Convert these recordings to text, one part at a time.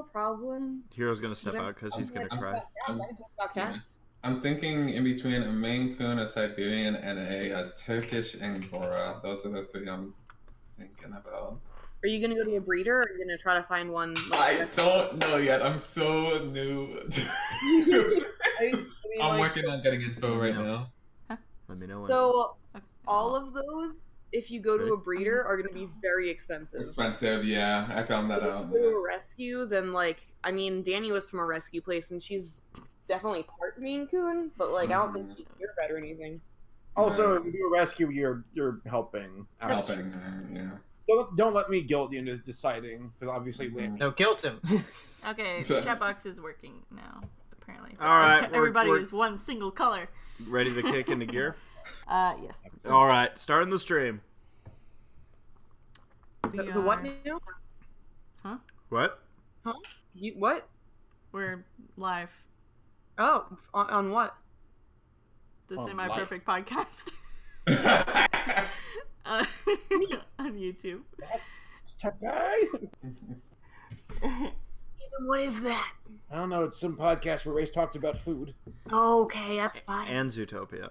no problem. Hero's gonna step out because he's gonna cry. I'm thinking in between a Maine Coon, a Siberian, and a Turkish Angora. Those are the three I'm thinking about. Are you gonna go to a breeder, or are you gonna try to find one? I don't know yet. I'm so new. I'm working on getting info right now. Let me know when. So, all of those, if you go to a breeder, are gonna be very expensive. Expensive, yeah. I found that out. If you go to a rescue, then Danny was from a rescue place, and she's definitely part Maine Coon, but I don't think she's purebred or anything. Also, if you do a rescue, you're helping. Helping, yeah. Don't let me guilt you into deciding, because obviously... No, guilt him. Okay, Chatbox is working now, apparently. Alright. Everybody is one single color. Ready to kick into gear? Yes. Alright, starting the stream. The what now? Huh? What? Huh? What? We're live. Oh, on what? The Semi-Perfect Podcast. On YouTube. What is that? I don't know. It's some podcast where Race talks about food. Okay, that's fine. And Zootopia.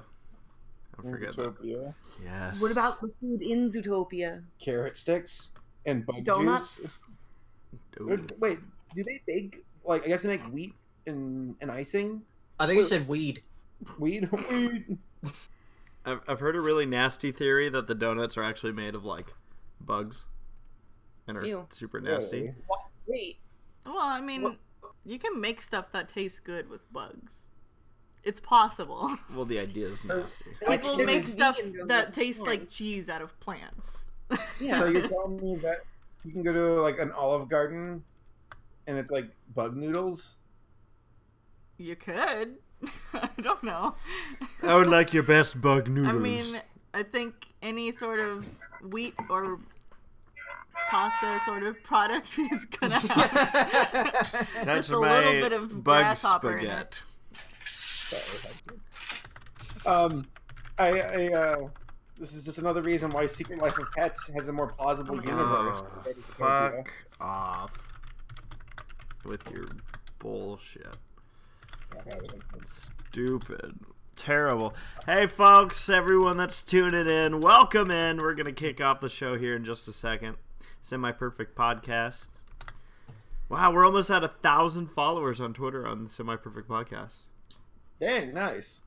Don't forget Zootopia. that. Yes. What about the food in Zootopia? Carrot sticks and bug donuts. Juice. Wait, do they bake? I guess they make wheat and icing. I think you said weed. Weed. I've heard a really nasty theory that the donuts are actually made of bugs, and are super nasty. Really? Wait. Well, I mean, you can make stuff that tastes good with bugs. It's possible. Well, the idea is nasty. People make stuff that tastes like cheese out of plants. Yeah. So you're telling me that you can go to an Olive Garden, and it's bug noodles? You could. I don't know. I would like your best bug noodles. I mean, I think any sort of wheat or pasta sort of product is gonna have just a little bit of grasshopper in it. This is just another reason why Secret Life of Pets has a more plausible universe. Fuck off with your bullshit. Stupid. Terrible. Hey folks, everyone that's tuning in, welcome in. We're going to kick off the show here in just a second. Semi-Perfect Podcast. Wow, we're almost at 1,000 followers on Twitter on the Semi-Perfect Podcast. Dang, nice.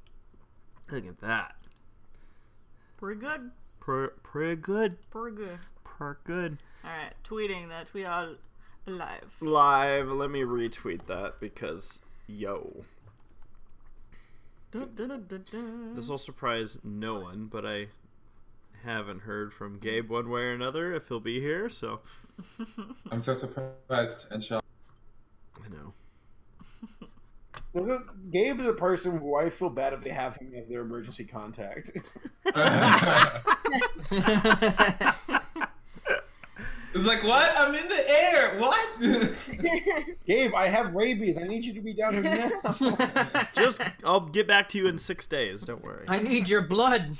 Look at that. Pretty good. Pretty good. Pretty good. Pretty good. Alright, tweeting that we are live. Live. Let me retweet that because, yo. This will surprise no one, but I haven't heard from Gabe one way or another if he'll be here, so. I'm so surprised and shocked. I know. Gabe is a person who I feel bad if they have him as their emergency contact. It's what? I'm in the air. What? Gabe, I have rabies. I need you to be down here now. I'll get back to you in 6 days. Don't worry. I need your blood.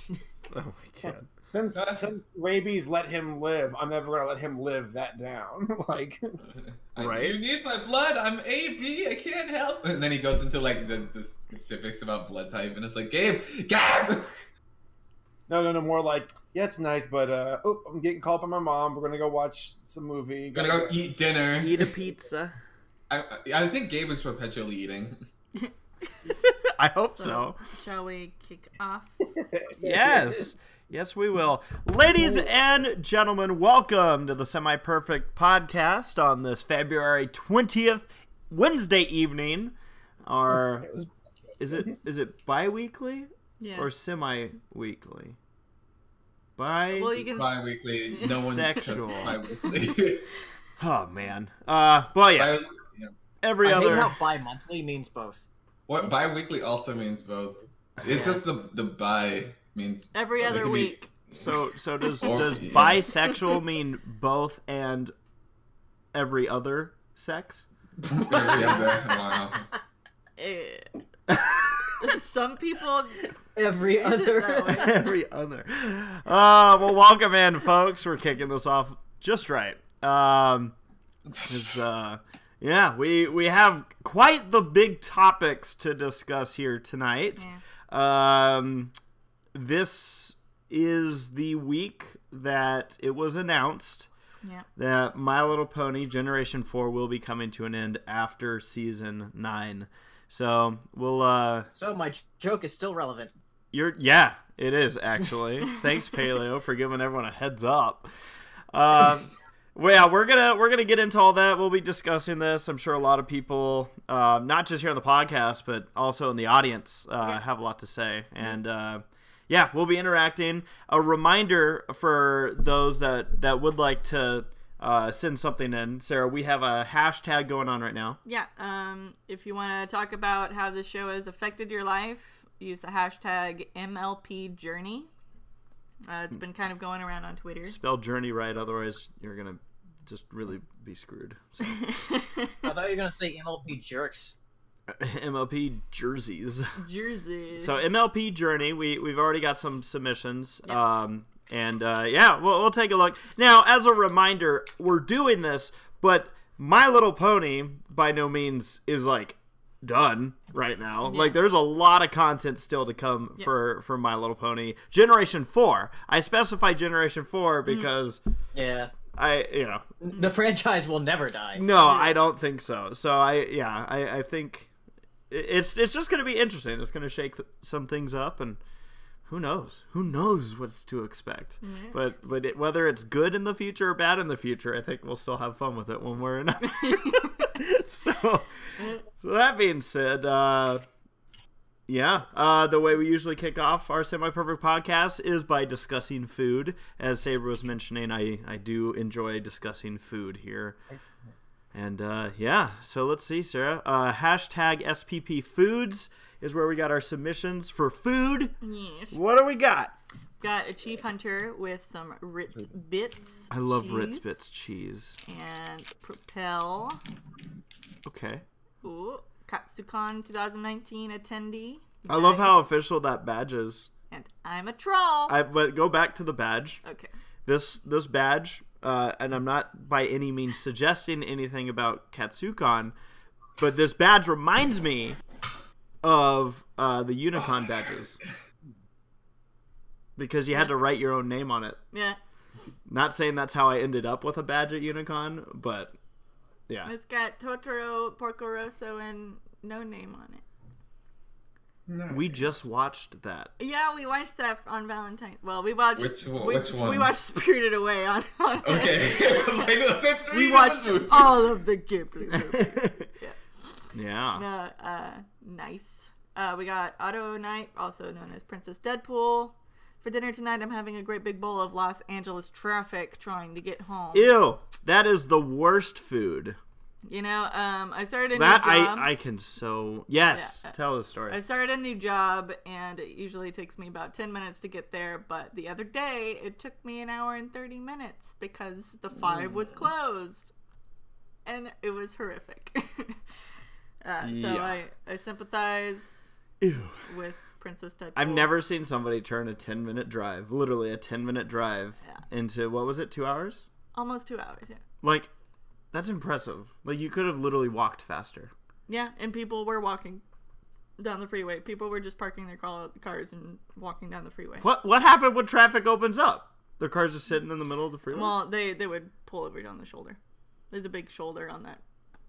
Oh my god. Since rabies let him live, I'm never gonna let him live that down. Right? You need my blood. I'm AB. I can't help. And then he goes into the specifics about blood type, and it's Gabe. No. More yeah, it's nice, but I'm getting called by my mom. We're gonna go watch some movie. Gonna go eat dinner. Eat a pizza. I think Gabe is perpetually eating. I hope so. Shall we kick off? Yes. Yes, we will. Ladies and gentlemen, welcome to the Semi-Perfect Podcast on this February 20th, Wednesday evening. Is it bi-weekly? Yeah. Or semi-weekly? Well, you can... Bi-weekly. No one Sexual. bi-weekly. Oh, man. Well, yeah. Every I other... hate how bi-monthly means both. What? Bi-weekly also means both. It's just the bi means... Every other week. So does bisexual mean both and every other sex? Every other. Wow. Some people... Every other. Every other. Well, welcome in, folks. We're kicking this off just right. Yeah, we have quite the big topics to discuss here tonight. Yeah. This is the week that it was announced that My Little Pony Generation 4 will be coming to an end after Season 9. So, we'll... So my joke is still relevant. Yeah, it is, actually. Thanks, Paleo, for giving everyone a heads up. Well, yeah, we're gonna get into all that. We'll be discussing this. I'm sure a lot of people, not just here on the podcast, but also in the audience, have a lot to say. And yeah, we'll be interacting. A reminder for those that would like to send something in, Sarah, we have a hashtag going on right now. Yeah. If you want to talk about how this show has affected your life, use the hashtag MLP Journey. It's been kind of going around on Twitter. Spell journey right, otherwise you're going to just really be screwed. So. I thought you were going to say MLP Jerks. MLP jerseys. Jerseys. So MLP Journey, we've already got some submissions. Yep. Yeah, we'll take a look. Now, as a reminder, we're doing this, but My Little Pony by no means is like done right now. Yeah. Like, there's a lot of content still to come for My Little Pony Generation 4. I specify Generation 4 because the franchise will never die. No, I don't think so. So I think it's just going to be interesting. It's going to shake some things up, and who knows what to expect. Yeah. But whether it's good in the future or bad in the future, I think we'll still have fun with it one way or another. So that being said, the way we usually kick off our semi-perfect podcast is by discussing food. As Saber was mentioning, I do enjoy discussing food here. And so let's see, Sarah. Hashtag SPP Foods is where we got our submissions for food. Yes. What do we got? Got a Chief Hunter with some Ritz Bits. I love cheese, Ritz Bits cheese. And Propel. Okay. Ooh, Katsucon 2019 attendee. I love how official that badge is. And I'm a troll. But go back to the badge. Okay. This badge, and I'm not by any means suggesting anything about Katsucon, but this badge reminds me of the Unicon badges. Because you had to write your own name on it. Yeah. Not saying that's how I ended up with a badge at Unicon, but yeah. It's got Totoro, Porco Rosso, and no name on it. Nice. We just watched that. Yeah, we watched that on Valentine's. Well, we watched... Which one? We watched Spirited Away on Okay. I was like, I said three. We watched all of the Ghibli movies. Yeah. Nice. We got Auto Knight, also known as Princess Deadpool. For dinner tonight, I'm having a great big bowl of Los Angeles traffic trying to get home. Ew, that is the worst food. You know, I started a new That job. I can so... Yes, tell the story. I started a new job, and it usually takes me about 10 minutes to get there, but the other day, it took me an hour and 30 minutes because the 5 was closed. And it was horrific. So I sympathize with Princess Deadpool. I've never seen somebody turn a 10-minute drive, literally a 10-minute drive, into, what was it, 2 hours? Almost 2 hours, yeah. Like, that's impressive. Like, you could have literally walked faster. Yeah, and people were walking down the freeway. People were just parking their cars and walking down the freeway. What happened when traffic opens up? The cars just sitting in the middle of the freeway? Well, they would pull over down the shoulder. There's a big shoulder on that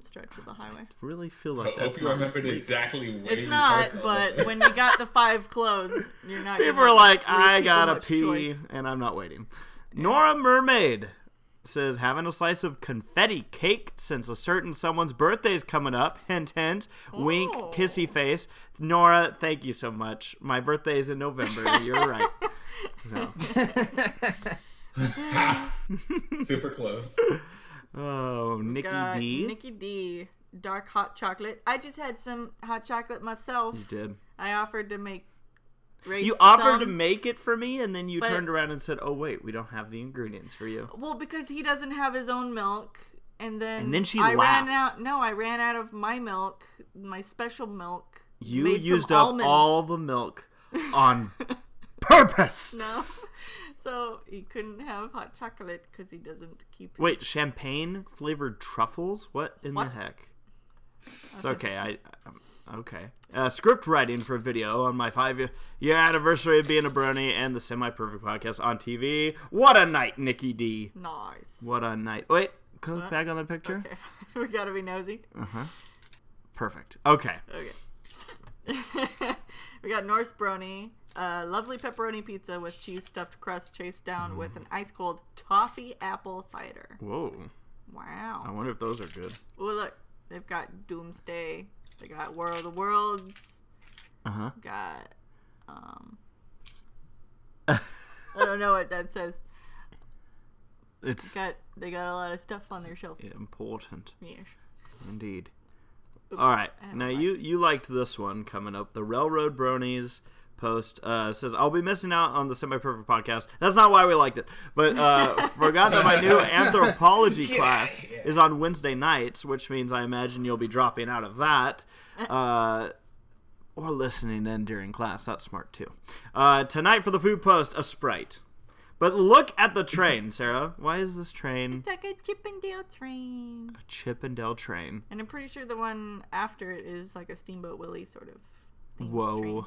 stretch of the highway. I really feel like I hope you remembered exactly where it's not, but when you got the 5 closed, you're not. People are like, I gotta pee, and I'm not waiting. Yeah. Nora Mermaid says, having a slice of confetti cake since a certain someone's birthday's coming up. Hint, hint. Wink, kissy face. Nora, thank you so much. My birthday is in November. You're right. So. Super close. Oh, Nikki D. Nikki D. Dark hot chocolate. I just had some hot chocolate myself. You did. I offered to make You offered to make it for me, and then you turned around and said, oh, wait, we don't have the ingredients for you. Well, because he doesn't have his own milk. And then she laughed. I ran out of my milk, my special milk. You used up all the milk on purpose. No. So he couldn't have hot chocolate because he doesn't keep. Wait, champagne flavored truffles? What in What? the heck? It's That's okay. Okay. Script writing for a video on my 5-year anniversary of being a brony and the Semi-Perfect Podcast on TV. What a night, Nikki D. Nice. What a night. Wait, click What? back on the picture. Okay, we gotta be nosy. Perfect. Okay. Okay. We got Norse brony, lovely pepperoni pizza with cheese stuffed crust chased down with an ice cold toffee apple cider. Whoa. I Wow. wonder if those are good. Oh look, they've got Doomsday. They got War of the Worlds. Got I don't know what that says. It's They got a lot of stuff on their shelf. important. Yes. Indeed. Oops, All right. I had Now a you liked this one coming up. The Railroad Bronies post says, I'll be missing out on the Semi-Perfect Podcast. That's not why we liked it. But forgot that my new anthropology class is on Wednesday nights, which means I imagine you'll be dropping out of that. Or listening in during class. That's smart too. Tonight for the food post, a Sprite. But look at the train, Sarah. Why is this train It's like a Chippendale train. a Chippendale train? And I'm pretty sure the one after it is like a Steamboat Willie sort of themed Whoa. train.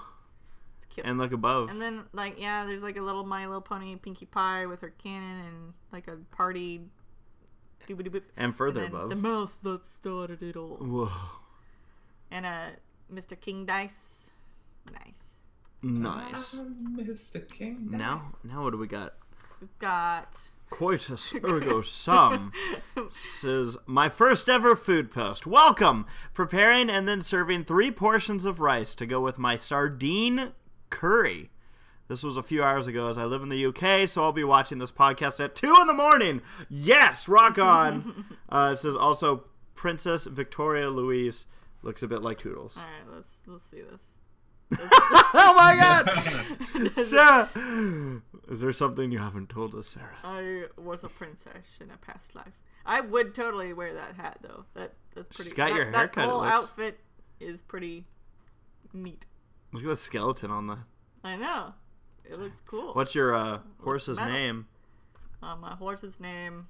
It's cute. And look above. And then, like, yeah, there's like a little My Little Pony Pinkie Pie with her cannon and like a party. Doobity-boop. And further And then above. the mouse that started it all. Whoa. And Mr. King Dice. Nice. Nice. Mr. King. Now what do we got? We've got. Coitus ergo sum says, my first ever food post. Welcome! Preparing and then serving 3 portions of rice to go with my sardine curry. This was a few hours ago as I live in the UK, so I'll be watching this podcast at 2 in the morning. Yes! Rock on! It says also, Princess Victoria Louise looks a bit like Toodles. Alright, let's see this. Oh my god! Sarah! Is there something you haven't told us, Sarah? I was a princess in a past life. I would totally wear that hat though. That's pretty. She's got your that haircut, it whole looks- outfit is pretty neat. Look at the skeleton on the... I know. It looks cool. What's your horse's metal. name? My horse's name?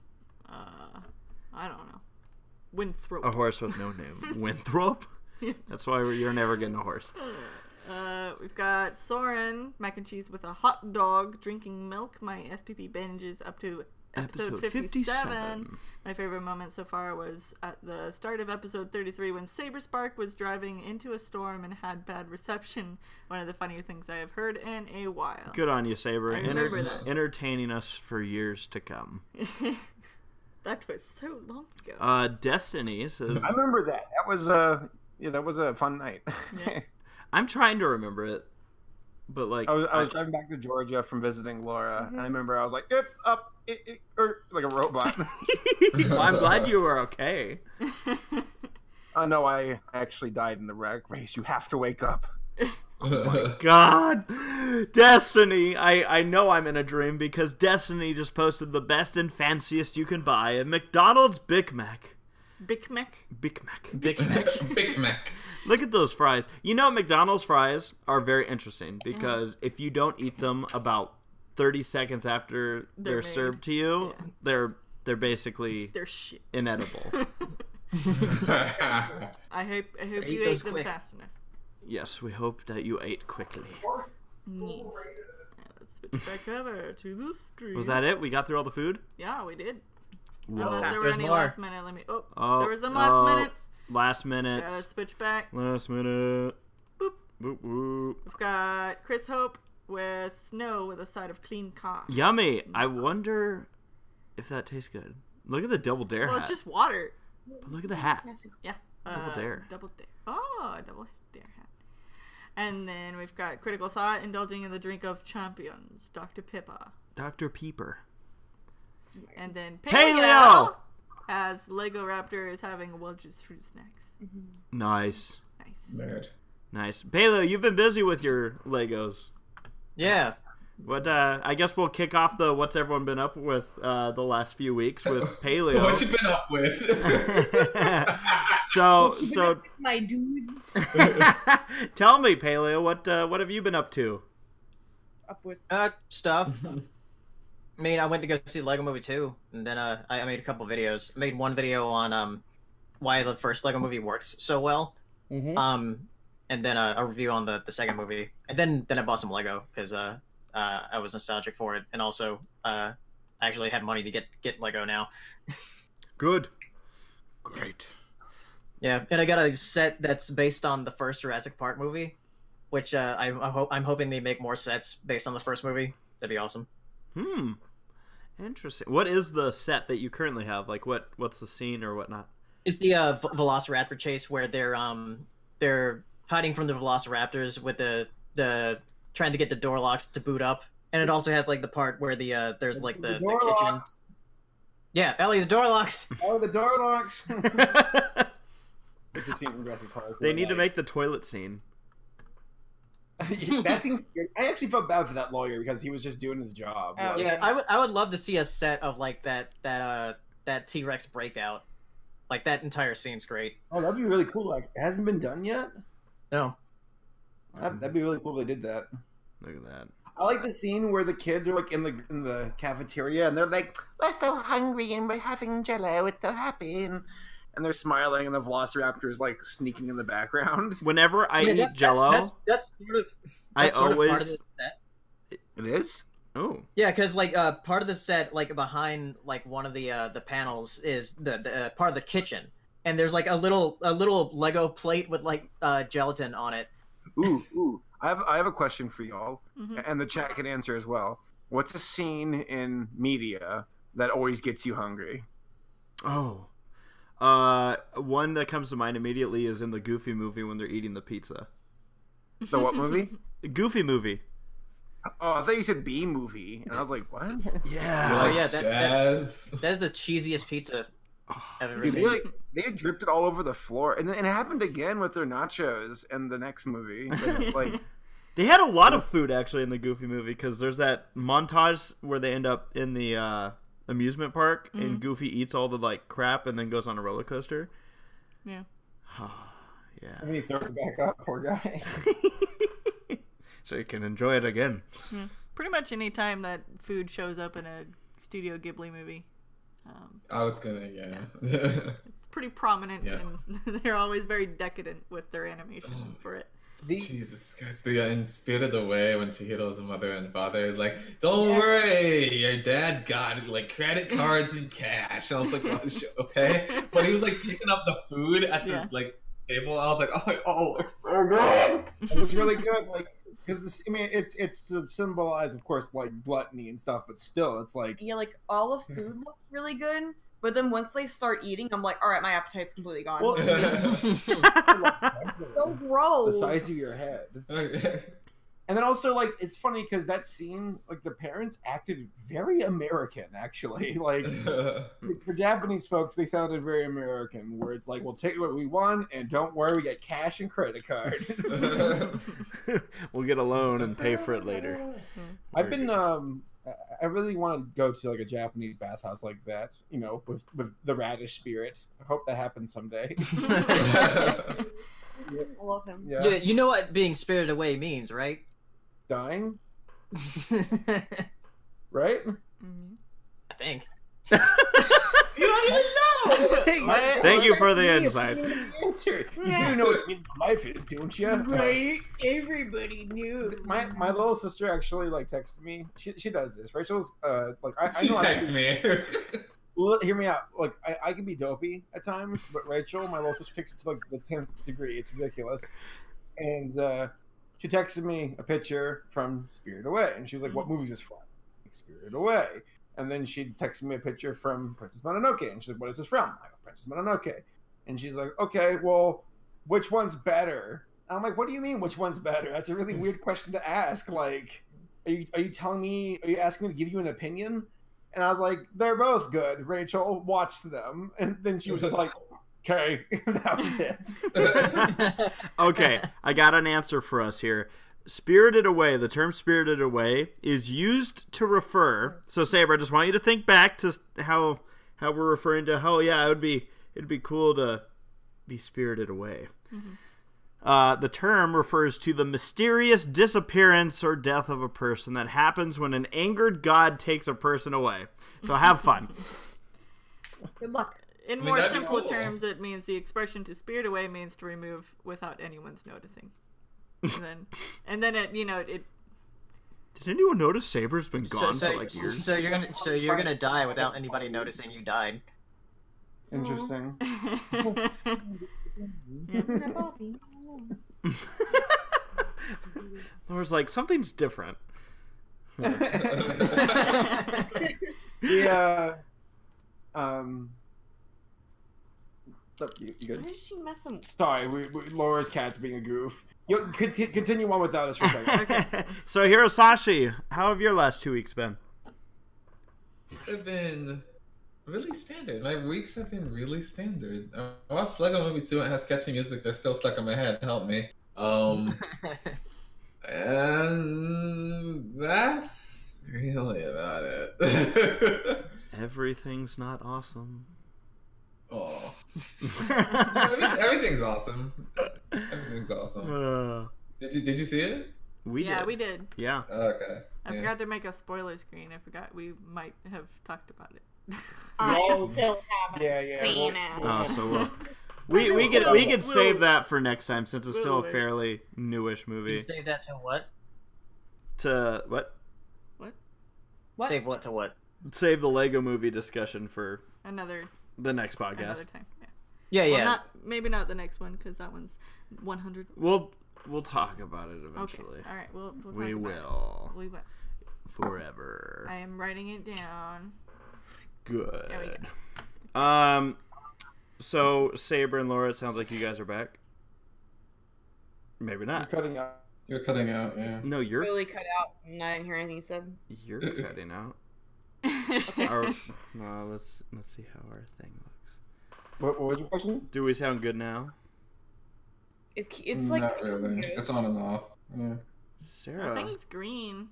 I don't know. Winthrop. A horse with no name. Winthrop? That's why you're never getting a horse. We've got Soren, mac and cheese with a hot dog, drinking milk. My SPP binges up to episode 57. My favorite moment so far was at the start of episode 33 when SaberSpark was driving into a storm and had bad reception. One of the funnier things I have heard in a while. Good on you, Saber. I remember that. Entertaining us for years to come. That was so long ago. Destiny says... I remember that. That was a fun night. Yeah. I'm trying to remember it, but like... I was driving back to Georgia from visiting Laura, and I remember I was like, up, or like a robot. Well, I'm glad you were okay. No, I actually died in the wreck race. You have to wake up. God, Destiny! I know I'm in a dream because Destiny just posted the best and fanciest you can buy, a McDonald's Big Mac. Big Mac? Big Mac. Big Mac. Big Mac. Look at those fries. You know, McDonald's fries are very interesting because if you don't eat them about 30 seconds after they're made. served to you, they're basically They're shit. inedible. I hope Eat you ate those them quick. fast enough. Yes, we hope that you ate quickly. Yeah, let's switch back over to the screen. Was that it? We got through all the food? Yeah, we did. Whoa. Unless there were There's any more. last minute. Let me. Oh, Oh, there were some last minutes. Last minute. Gotta switch back. Last minute. Boop. Boop, boop. We've got Chris Hope with snow with a side of clean cock. Yummy. I wonder if that tastes good. Look at the double dare Well, hat. it's just water. But look at the hat. Yeah. Double dare. Double dare. Oh, a double dare hat. And then we've got Critical Thought indulging in the drink of champions, Dr. Pippa. Dr. Peeper. And then Paleo! as Lego Raptor is having Welch's fruit snacks. Nice. Nice. Nerd. Nice. Paleo, you've been busy with your Legos. Yeah. What? I guess we'll kick off the what's everyone been up with the last few weeks with Paleo. What you been up with? so My dudes. tell me, Paleo, what have you been up to? Up with. Stuff. I mean, I went to go see Lego Movie 2, and then I made a couple videos. I made one video on why the first Lego Movie works so well, and then a review on the second movie, and then I bought some Lego because I was nostalgic for it, and also I actually had money to get Lego now. Good. Great. Yeah, and I got a set that's based on the first Jurassic Park movie, which I'm hoping they make more sets based on the first movie. That'd be awesome. Interesting. What is the set that you currently have? Like, what's the scene or whatnot? It's the Velociraptor chase where they're hiding from the Velociraptors with the trying to get the door locks to boot up, and it also has like the part where there's like the kitchen. Locks. Yeah, Ellie, the door locks. Oh, the door locks. It's a scene from Jurassic Park. They need to make the toilet scene. That seems scary. I actually felt bad for that lawyer because he was just doing his job. Oh, Like, Yeah, I would love to see a set of like that T-Rex breakout. Like that entire scene's great. oh, that'd be really cool. Like, it hasn't been done yet. No. That'd be really cool if they did that. Look at that. I like the scene where the kids are like in the cafeteria and they're like, "We're so hungry and we're having Jello. It's so happy," and they're smiling and the Velociraptor is like sneaking in the background. Whenever I eat Jello, That's sort of. I That's sort always. of part of the set. It is. Oh. Yeah, because like part of the set, like behind like one of the panels is the part of the kitchen, and there's like a little Lego plate with like gelatin on it. Ooh. I have a question for y'all, and the chat can answer as well. What's a scene in media that always gets you hungry? Oh. One that comes to mind immediately is in the Goofy movie when they're eating the pizza. The what movie? The Goofy movie. Oh, I thought you said B movie, and I was like, what? Yeah. Oh yeah, Jazz. that's the cheesiest pizza I've ever Dude, seen. they dripped it all over the floor, and it happened again with their nachos in the next movie. Like, They had a lot of food actually in the Goofy movie because there's that montage where they end up in the amusement park and Goofy eats all the like crap and then goes on a roller coaster. Yeah. Yeah. and he throws it back up, poor guy. So you can enjoy it again. Yeah. Pretty much any time that food shows up in a Studio Ghibli movie. I was gonna, It's pretty prominent, Yeah. and they're always very decadent with their animation for it. Jesus Christ, in Spirited Away when Chihiro's mother and father is like, "Don't worry, your dad's got like credit cards and cash." I was like, "What? Okay," but he was like picking up the food at the like table. I was like, "Oh, it looks so good." It looks really good, like because I mean, it's to symbolize, of course, like gluttony and stuff, but still, it's like Yeah, like all the food looks really good, but then once they start eating, I'm like, all right, my appetite's completely gone. well, It's so gross. the size of your head. And then also, like, it's funny because that scene, like, the parents acted very American, actually. Like, for Japanese folks, they sounded very American, where it's like, we'll take what we want, and don't worry, we get cash and credit card. We'll get a loan and pay for it later. I've been, I really want to go to, like, a Japanese bathhouse like that, you know, with the radish spirit. I hope that happens someday. I love him. Yeah. You know what being spirited away means, right? Dying, right? I think. You don't even know. Thank you for the insight. Answer. You do know what life is, don't you? Right? Everybody knew. My little sister actually like texted me. She does this. Rachel's like I She know texts me. Well, hear me out. Like I can be dopey at times, but Rachel, my little sister, takes it to like the 10th degree. It's ridiculous. And she texted me a picture from Spirited Away, and she was like, "What movie is this from?" Like, Spirited Away. And then she texted me a picture from Princess Mononoke, and she's like, "What is this from?" I go, "Princess Mononoke." And she's like, "Okay, well, which one's better?" And I'm like, "What do you mean, which one's better? That's a really weird question to ask. Like, are you telling me? Are you asking me to give you an opinion?" And I was like, "They're both good, Rachel. Watch them." And then she was just like, "Okay." That was it. Okay, I got an answer for us here. Spirited Away, the term Spirited Away is used to refer. So Saber, I just want you to think back to how we're referring to how it'd be cool to be spirited away. The term refers to the mysterious disappearance or death of a person that happens when an angered god takes a person away. So have fun. Good luck. In more simple terms, it means the expression "to spirit away" means to remove without anyone's noticing. And then it, it. Did anyone notice Saber's been gone for like years? So you're gonna die without anybody noticing you died. Interesting. Laura's like, something's different. Yeah. You good? Why is she messing? Sorry, Laura's cat's being a goof. You continue on without us for a second. Okay. So Hirosashi, how have your last 2 weeks been? They've been really standard. My weeks have been really standard. I watched Lego Movie 2 and it has catchy music that's still stuck in my head. Help me. And that's really about it. Everything's not awesome. Oh. Everything's awesome. Everything's awesome. Did you see it? We did. Yeah. Okay. I forgot to make a spoiler screen. I forgot we might have talked about it. I still haven't seen it. Oh, so we could save that for next time since it's still a fairly newish movie. You save that to what? To what? What? Save what to what? Save the Lego Movie discussion for the next podcast. Another time. Yeah. Well, maybe not the next one because that one's 100. We'll talk about it eventually. Okay. All right. We'll talk we about will. It. We will. Forever. I am writing it down. Good. There we go. So Saber and Laura, it sounds like you guys are back. Maybe not. You're cutting out. You're cutting out, yeah. No, you're Really cut out, and I didn't hear anything you said. You're cutting out. No, let's see how our thing looks. What was your question? Do we sound good now? It's like not really. It's on and off. Yeah. Sarah. I think it's green.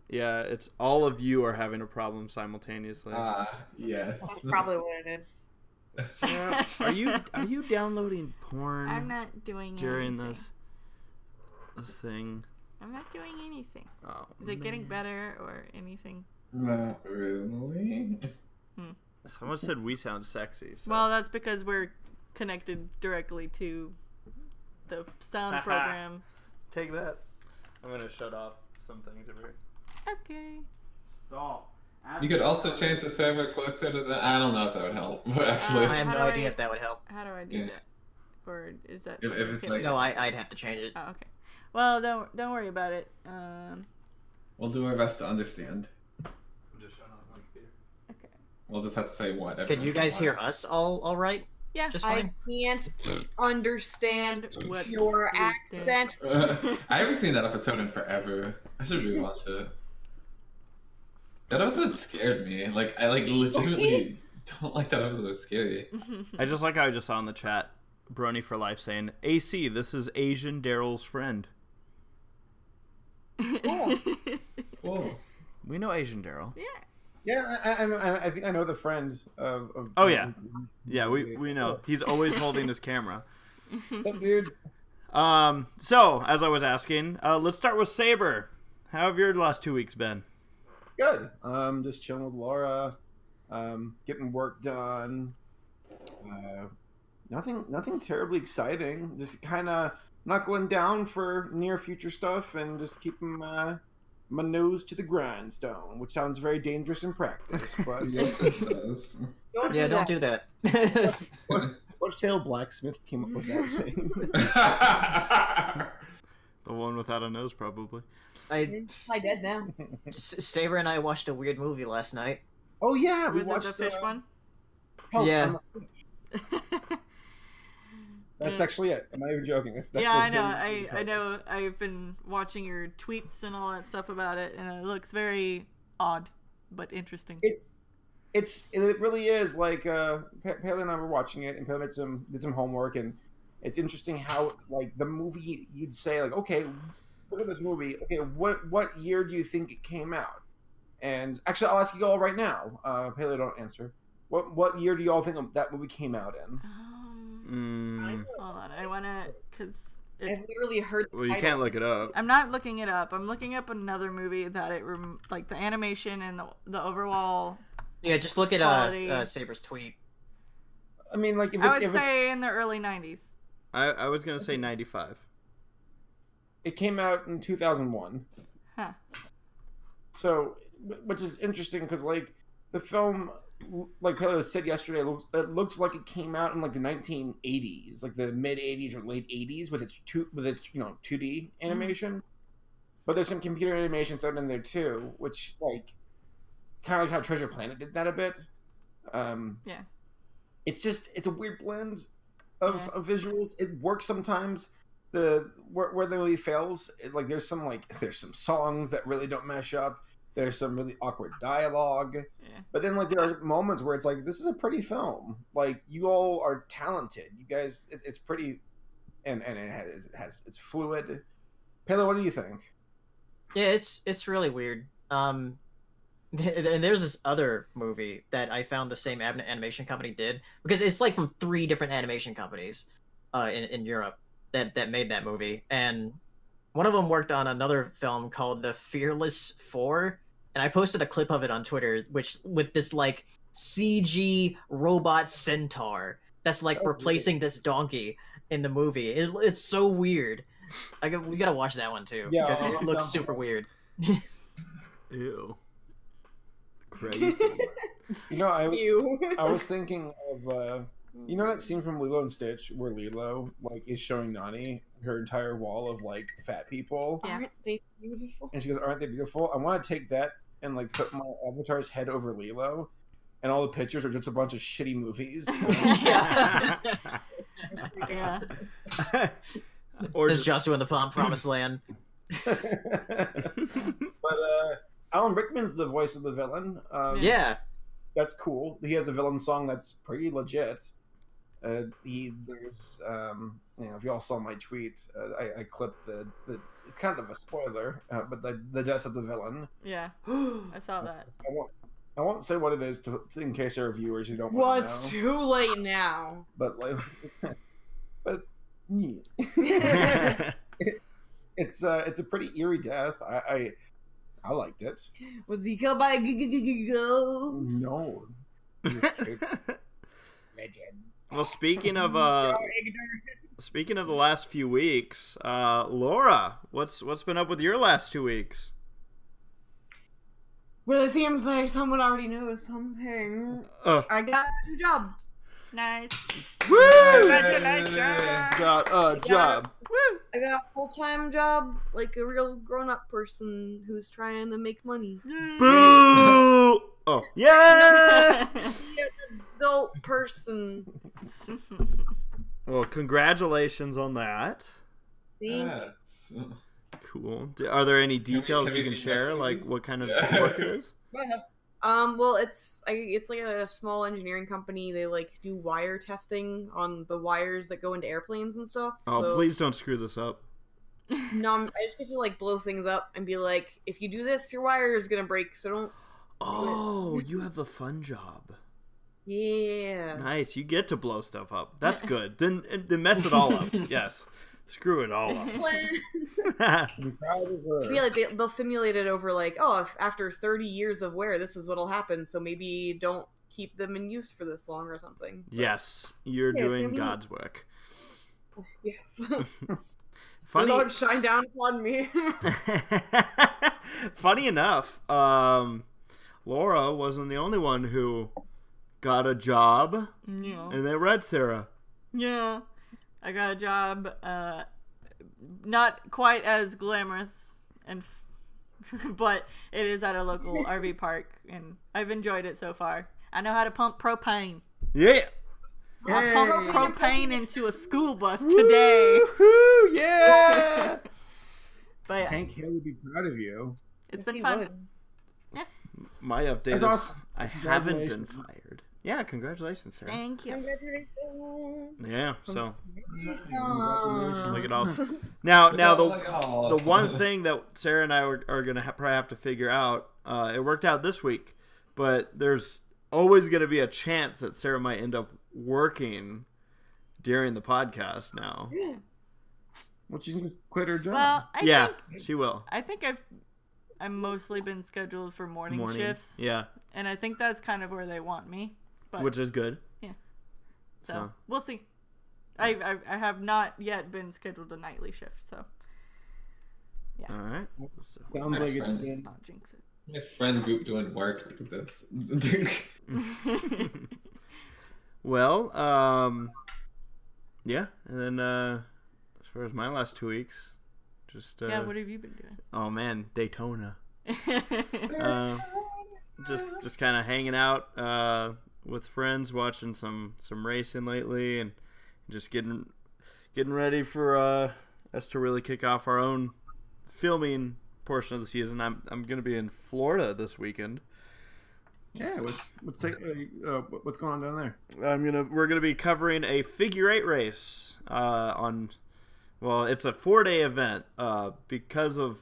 Yeah, it's all of you are having a problem simultaneously. Yes. That's probably what it is. Sarah, are you downloading porn? I'm not doing during anything. this thing. I'm not doing anything. Oh, Is it getting better or anything? Not really. Someone said we sound sexy. So. Well, that's because we're connected directly to the sound program. Take that. I'm gonna shut off some things over here. Okay. Stop. You could also change the server closer to the. I don't know if that would help. Actually, I have no idea if that would help. How do I do that? Or is that? If it's like. No, I'd have to change it. Oh, okay. Well, don't worry about it. We'll do our best to understand. Just shut off my computer. Okay. We'll just have to say what. Can you guys hear us all right? Yeah. Just I fine. can't understand What your you accent. I haven't seen that episode in forever. I should rewatch it. That episode scared me. Like I legitimately don't like that episode. It's scary. I just like how I just saw in the chat, Brony for Life saying, "AC, this is Asian Daryl's friend." Whoa. We know Asian Daryl. Yeah. Yeah, I think I know the friend of Oh yeah, yeah. We know he's always holding his camera. What's up, dude? So as I was asking, let's start with Saber. How have your last 2 weeks been? Good. Just chilling with Laura, getting work done. Nothing terribly exciting. Just kind of knuckling down for near future stuff and just keeping my nose to the grindstone, which sounds very dangerous in practice. But Yes, it does. Don't do that. what failed blacksmith came up with that saying? The one without a nose, probably. I dead now. Saber and I watched a weird movie last night. Oh yeah, we Was watched it the fish one? Help, Yeah. That's actually it. I'm not even joking. That's Yeah, I what's know. in- I know. I've been watching your tweets and all that stuff about it, and it looks very odd, but interesting. It really is like Paley and I were watching it, and Paley did some homework, and it's interesting how like the movie you'd say like, okay, look at this movie. Okay, what year do you think it came out? And actually, I'll ask you all right now. Paley, don't answer. What year do you all think that movie came out in? Hold on. I want to because I've literally heard. Well, you can't look it up. I'm not looking it up. I'm looking up another movie that like the animation and the overall. Yeah, just look at quality. Saber's tweet. I mean, like, I would say in the early 90s. I was gonna say 95. it came out in 2001. Huh. So, which is interesting because, like, the film, like Paleo said yesterday, it looks like it came out in like the 1980s, like the mid 80s or late 80s, with its 2D animation. But there's some computer animation thrown in there too, which like kind of like how Treasure Planet did that a bit. Yeah. It's a weird blend of visuals. It works sometimes. Where the movie fails is like there's some songs that really don't mesh up. There's some really awkward dialogue. Yeah. But then like there are moments where it's like, this is a pretty film. Like, you all are talented. You guys, it's pretty, and it's fluid. Pele, what do you think? Yeah, it's really weird. And there's this other movie that I found the same animation company did, because it's like from 3 different animation companies in Europe that made that movie, and one of them worked on another film called The Fearless 4, and I posted a clip of it on Twitter, which with this like CG robot centaur that's like replacing this donkey in the movie. It's so weird. We gotta watch that one too, because it looks super weird. Ew. Crazy. I was thinking of that scene from Lilo and Stitch where Lilo like is showing Nani her entire wall of like fat people. Yeah. Aren't they beautiful? And she goes, "Aren't they beautiful?" I want to take that and like put my avatar's head over Lilo, and all the pictures are just a bunch of shitty movies. Yeah. Yeah. Or There's Joshua in the Promised Land. But Alan Rickman's the voice of the villain. Yeah. That's cool. He has a villain song that's pretty legit. If you all saw my tweet, I clipped the it's kind of a spoiler, but the death of the villain. Yeah, I saw that. I won't say what it is in case there are viewers who don't Well, want to know. it's too late now. But like, yeah. It's a pretty eerie death. I liked it. Was he killed by a ghost? No. He was killed. Legend. Well, speaking of the last few weeks, Laura, what's been up with your last 2 weeks? Well, it seems like someone already knows something. I got a new job. Nice. Woo! Congratulations. Job. Woo! I got a full-time job, like a real grown-up person who's trying to make money. Boo! Oh, yeah! Adult person. Well, congratulations on that. That's... Cool. Are there any details can you we can be share, next like week? what kind of work it is? Well, it's like a small engineering company. They like do wire testing on the wires that go into airplanes and stuff. Oh, so, please don't screw this up. No, I just get to like blow things up and be like, if you do this, your wire is gonna break. So don't. Oh, you have the fun job. Yeah. Nice. You get to blow stuff up. That's good. Then mess it all up. Yes. Screw it all up. I'm proud of her. Yeah, like they'll simulate it over like, oh, if after 30 years of wear, this is what'll happen. So maybe don't keep them in use for this long or something. But, Yes, you're doing God's work. yes. Funny. Lord, shine down upon me. Funny enough, Laura wasn't the only one who got a job. Yeah. And they read Sarah. Yeah. I got a job, not quite as glamorous, but it is at a local RV park, and I've enjoyed it so far. I know how to pump propane. Yeah. I pumped propane into a school bus today. Woo-hoo, yeah. But yeah, Hank Hill would be proud of you. it's Yes, been he fun. would. My update That's is awesome. I haven't been Congratulations. fired. Yeah, congratulations, Sarah. Thank you. Congratulations. Yeah, so Congratulations. look it off. Now the the one thing that Sarah and I are going to probably have to figure out, it worked out this week, but there's always going to be a chance that Sarah might end up working during the podcast now. Well, she can just quit her job. Well, Yeah, she will. I think I've mostly been scheduled for morning shifts. Yeah. And I think that's kind of where they want me. But, Which is good. Yeah. So we'll see. I have not yet been scheduled a nightly shift, so yeah. All right. Sounds like it's Let's been... not jinx it. My friend group doing work. Look at this. Well, yeah, and then as far as my last 2 weeks, just yeah. What have you been doing? oh man, Daytona. Just kind of hanging out with friends, watching some racing lately, and just getting ready for us to really kick off our own filming portion of the season. I'm gonna be in Florida this weekend. Yeah, what's going on down there? We're gonna be covering a figure 8 race well, it's a 4-day event. Because of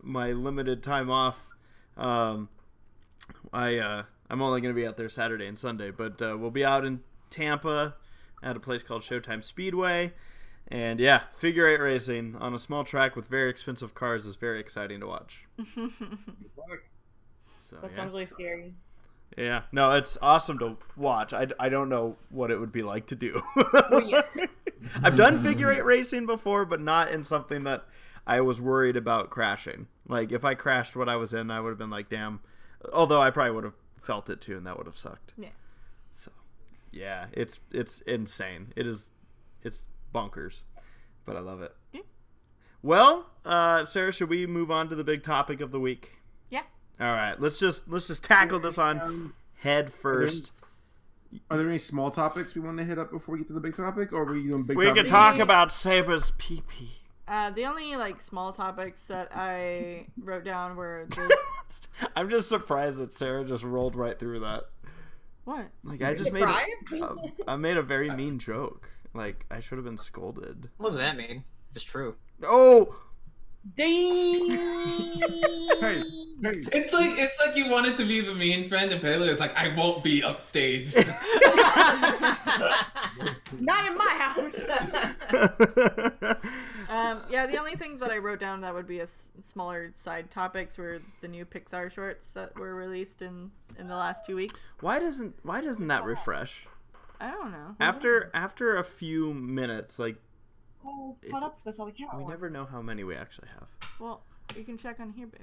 my limited time off, I'm only gonna be out there Saturday and Sunday, but we'll be out in Tampa at a place called Showtime Speedway. And yeah, figure 8 racing on a small track with very expensive cars is very exciting to watch. So, That sounds really scary. Yeah, no, it's awesome to watch. I don't know what it would be like to do. Yeah. I've done figure 8 racing before, but not in something that I was worried about crashing. Like, if I crashed what I was in, I would have been like, damn. Although I probably would have felt it too, and that would have sucked. Yeah. So, yeah, it's insane. It's bonkers, but I love it. Yeah. Well, Sarah, should we move on to the big topic of the week? Yeah. All right, let's just tackle this on head first. Are there any small topics we want to hit up before we get to the big topic, or are we doing big? We topics? could talk about Saber's pee-pee. The only small topics that I wrote down were I'm just surprised that Sarah just rolled right through that. what? Like, I just I made a very mean joke. Like, I should have been scolded. What does that mean? If it's true. Oh. Hey, It's like you wanted to be the mean friend, and Paleo is like, I won't be upstaged. Not in my house. Yeah, the only things that I wrote down that would be smaller side topics were the new Pixar shorts that were released in the last 2 weeks. Why doesn't that refresh? I don't know. After a few minutes, like, I was caught up because I saw the cat. we one. never know how many we actually have. Well, you can check on here, babe.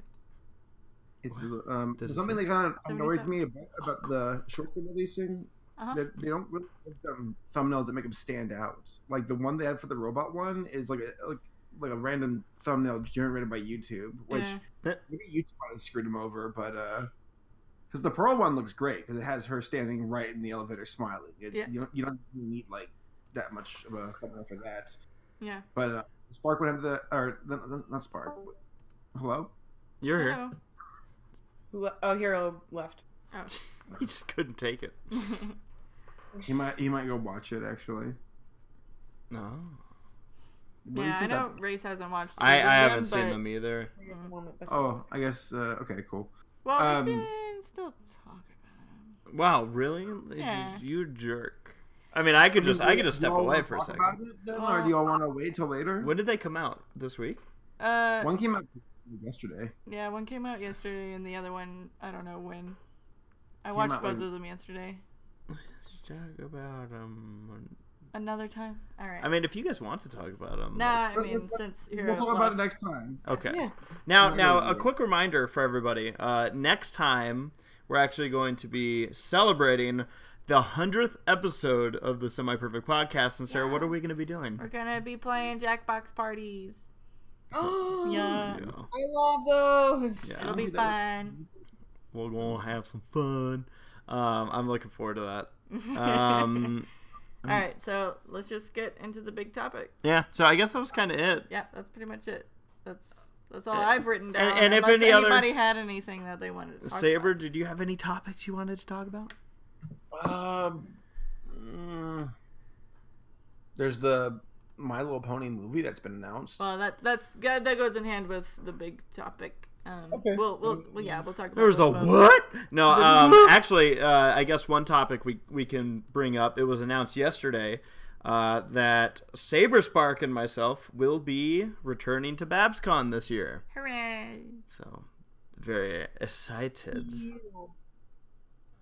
it's Does it something say? that kind of 77. annoys me about the shorts they're releasing. Uh-huh. That they don't really give them thumbnails that make them stand out. Like the one they had for the robot one is like a random thumbnail generated by YouTube, which Yeah. maybe YouTube might have screwed them over, but because the Pearl one looks great because it has her standing right in the elevator smiling. Yeah. You don't need like that much of a thumbnail for that. Yeah. But Spark would have not Spark. Hello. You're here. Hello. Oh, Hero left. Oh. He just couldn't take it. He might go watch it actually. No. What do you Yeah, I think know that- Race hasn't watched. I either of haven't seen but- them either. Oh, I guess. Okay, cool. Well, we can still talk about them. Wow, really? Yeah. You jerk. I mean, I could just step Do y'all away wanna for a talk second. about it then, or do y'all want to wait till later? When did they come out? This week? One came out yesterday. Yeah, one came out yesterday, and the other one I don't know when. I Came watched out, both like- of them yesterday. Let's talk about them. Another time. All right. I mean, if you guys want to talk about them. Nah, I mean, since Hero We'll talk about it left. next time. Okay. Yeah. Now, a quick reminder for everybody. Next time, we're actually going to be celebrating the 100th episode of the Semi Perfect Podcast. And Sarah, Yeah. what are we going to be doing? We're gonna be playing Jackbox parties. Oh, Yeah. I love those. Yeah. It'll be fun. We're going to have some fun. I'm looking forward to that. All right, so let's just get into the big topic. Yeah, so I guess that was kind of it. Yeah, that's pretty much it. That's all I've written down. and if unless any other- anybody had anything that they wanted to talk Saber, about. did you have any topics you wanted to talk about? There's the My Little Pony movie that's been announced. Well, that goes in hand with the big topic. Okay. We'll talk about. There's the those both. what? No, actually, I guess one topic we can bring up. It was announced yesterday. that SaberSpark and myself will be returning to BabsCon this year. Hooray! So, very excited.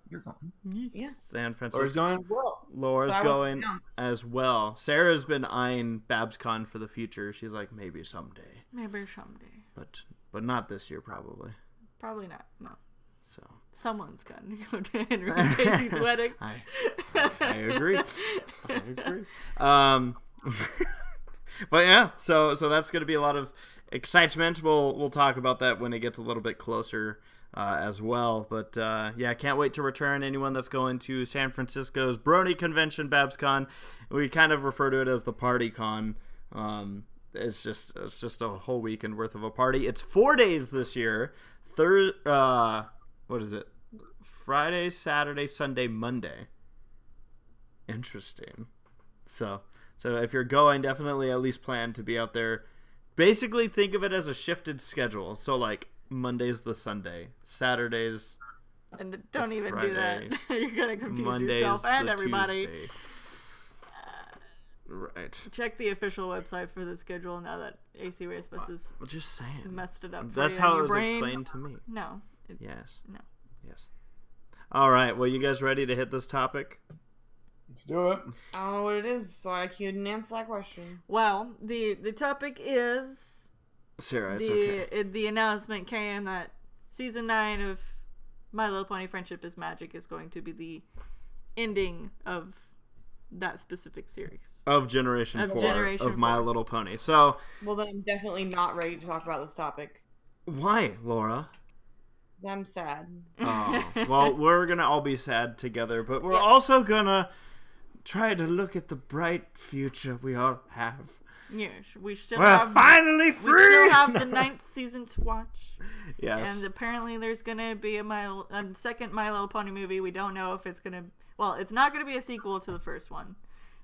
You're gone. Yeah. San Or Francisco. is going well. Laura's But I wasn't going down. as well. Sarah's been eyeing BabsCon for the future. She's like, maybe someday, Maybe someday. but not this year probably. Probably not. No. So Someone's got to go to Henry and Casey's wedding. I agree. I agree. But yeah, so that's going to be a lot of excitement. We'll talk about that when it gets a little bit closer as well. But yeah, can't wait to return. Anyone that's going to San Francisco's Brony Convention, BabsCon, we kind of refer to it as the Party Con. It's just a whole weekend worth of a party. It's 4 days this year. What is it? Friday, Saturday, Sunday, Monday. Interesting. So if you're going, definitely at least plan to be out there. Basically, think of it as a shifted schedule. So like Monday's the Sunday, Saturdays. And don't even Friday, do that. You're gonna confuse Monday's yourself and the everybody. Tuesday. Right. Check the official website for the schedule now that ACRacebest has I'm just saying. messed it up. That's for you in how it your was brain. explained to me. No. Yes. No. Yes. All right. Well, you guys ready to hit this topic? Let's do it. I don't know what it is, so I couldn't answer that question. Well, the topic is Sarah, it's okay. the announcement came that season 9 of My Little Pony: Friendship is Magic is going to be the ending of that specific series. Of Generation 4 of My 4. Little Pony. So, Well, then I'm definitely not ready to talk about this topic. why, Laura? 'Cause I'm sad. Oh, well, we're going to all be sad together, but we're Yeah. also going to try to look at the bright future we all have. Yes, we still We're have finally we free! still have the 9th season to watch. Yes. And apparently there's going to be a second My Little Pony movie. We don't know if it's going to... Well, it's not going to be a sequel to the first one.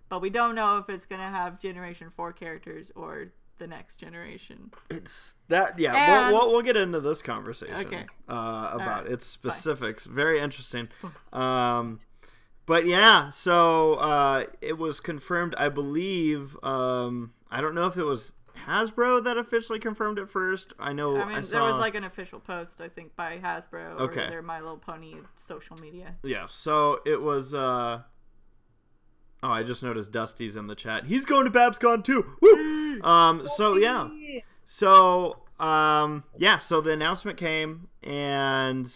But we don't know if it's going to have Generation 4 characters or the next generation. It's that, yeah, And- we'll get into this conversation Okay. about right. its specifics. Very interesting. But yeah, so it was confirmed, I believe, I don't know if it was Hasbro that officially confirmed it first. I know I mean, saw... there was like an official post, I think, by Hasbro or Okay. their My Little Pony social media. Yeah, so it was... Oh, I just noticed Dusty's in the chat. He's going to BabsCon too. Woo! So yeah. So so the announcement came, and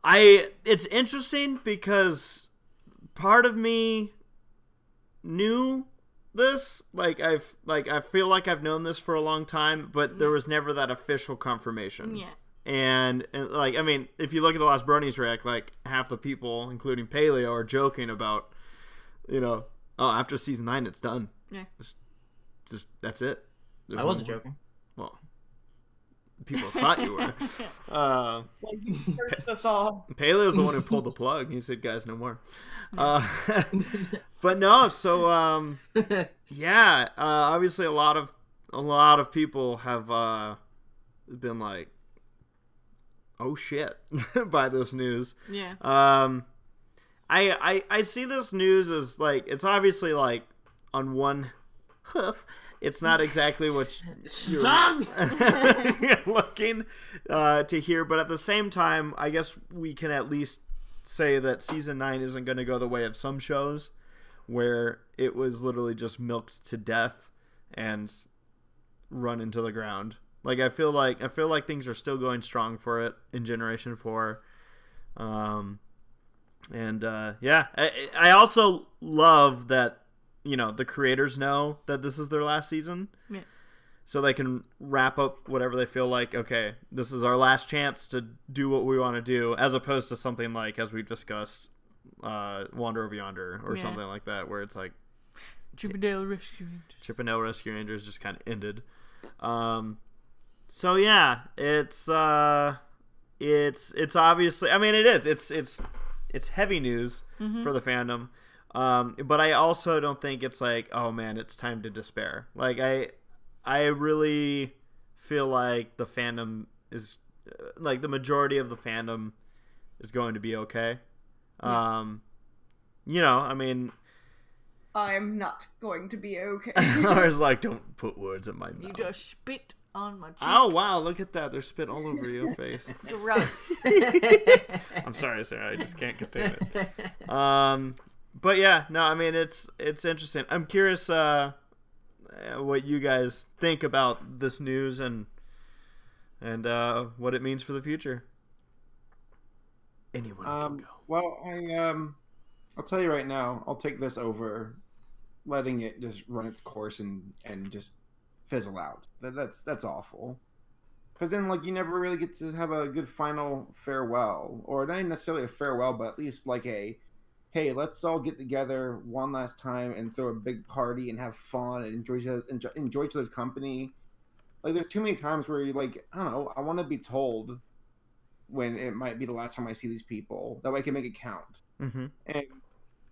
it's interesting because part of me knew this. I feel like I've known this for a long time, but there was never that official confirmation. Yeah. And like, I mean, if you look at the last Bronies React, like half the people, including Paleo, are joking about, oh, after season 9, it's done. Yeah. Just that's it. There's I no wasn't more. joking. Well, people thought you were. Well, you cursed us all. Paleo's the one who pulled the plug. He said, "Guys, no more." But no. So yeah. Obviously, a lot of people have been like, "Oh shit," by this news. Yeah. I see this news as like, it's obviously like on one hoof, it's not exactly what you're looking to hear, but at the same time, I guess we can at least say that season 9 isn't going to go the way of some shows where it was literally just milked to death and run into the ground. Like, I feel like things are still going strong for it in Generation 4. Yeah, I also love that, the creators know that this is their last season. Yeah. So they can wrap up whatever they feel like, okay, this is our last chance to do what we want to do, as opposed to something like, as we've discussed, Wander Over Yonder or something like that, where it's like Chippendale Rescue Rangers. Chippendale Rescue Rangers just kind of ended. So yeah, it's obviously, I mean, it is. It's heavy news for the fandom. But I also don't think it's like, oh man, it's time to despair. Like, I really feel like the fandom is, like, the majority of the fandom is going to be okay. I mean, I'm not going to be okay. I was like, don't put words in my mouth. You just spit on my cheek. Oh, wow, look at that. There's spit all over your face. Gross. I'm sorry, Sarah. I just can't contain it. But yeah, no, I mean, it's interesting. I'm curious what you guys think about this news and what it means for the future. Anyone can go. Well, I'll tell you right now, I'll take this over letting it just run its course and just fizzle out. That's awful. Because then, like, you never really get to have a good final farewell, or not even necessarily a farewell, but at least like a, hey, let's all get together one last time and throw a big party and have fun and enjoy each other's company. Like, there's too many times where you like, I don't know, I want to be told when it might be the last time I see these people. That way I can make it count. Mm-hmm.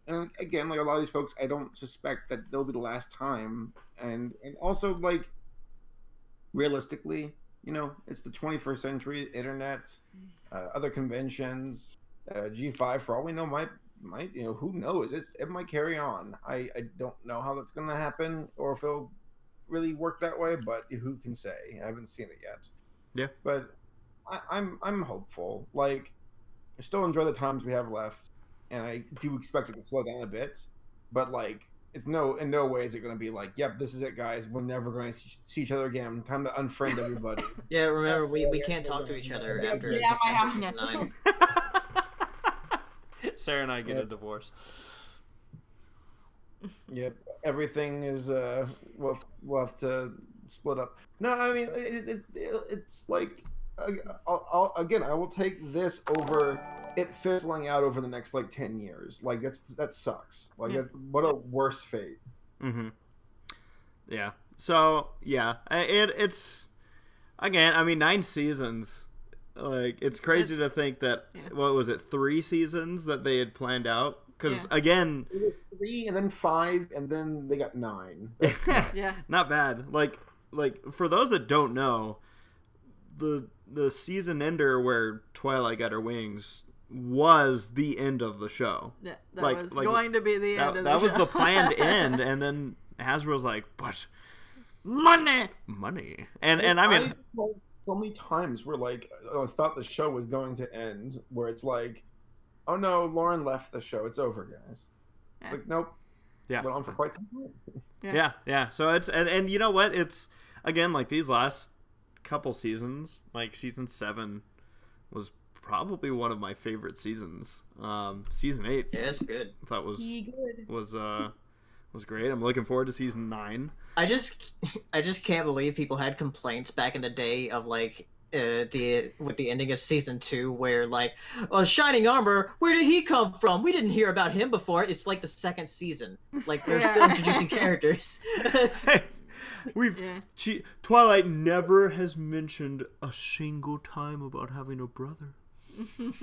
And again, like a lot of these folks, I don't suspect that they'll be the last time. And also, like, realistically, you know, it's the 21st century, internet, other conventions, G5, for all we know, might you know, who knows? It might carry on. I don't know how that's going to happen or if it'll really work that way, but who can say? I haven't seen it yet. Yeah. But I'm hopeful. Like, I still enjoy the times we have left, and I do expect it to slow down a bit. But like, it's in no way is it going to be like, yep, this is it, guys. We're never going to see each other again. Time to unfriend everybody. Yeah, remember we can't talk to each other after season 9. Sarah and I get a divorce. Yep, everything is we'll have to split up. No, I mean it's like I will take this over it fizzling out over the next like 10 years. Like that sucks. Like what a worse fate. Mm-hmm. Yeah. So yeah, it's again. I mean, 9 seasons. Like, it's crazy to think that what was it, 3 seasons that they had planned out? Because again, it was 3 and then 5 and then they got 9. That's not bad. Like for those that don't know, the season ender where Twilight got her wings was the end of the show. Yeah, that was going to be the end of the show. That was the planned end, and then Hasbro's like, but money, and I mean. So many times where like I thought the show was going to end, where it's like, oh no, Lauren left the show, it's over, guys. It's like, nope. Yeah, went on for quite some time. Yeah. So it's and you know what? It's again like these last couple seasons, like season 7 was probably one of my favorite seasons. Season 8, yeah, it's good. I thought was great. I'm looking forward to season 9. I just can't believe people had complaints back in the day of like with the ending of season 2 where like, oh, Shining Armor, where did he come from? We didn't hear about him before. It's like the 2nd season. Like they're still introducing characters. Twilight never has mentioned a single time about having a brother.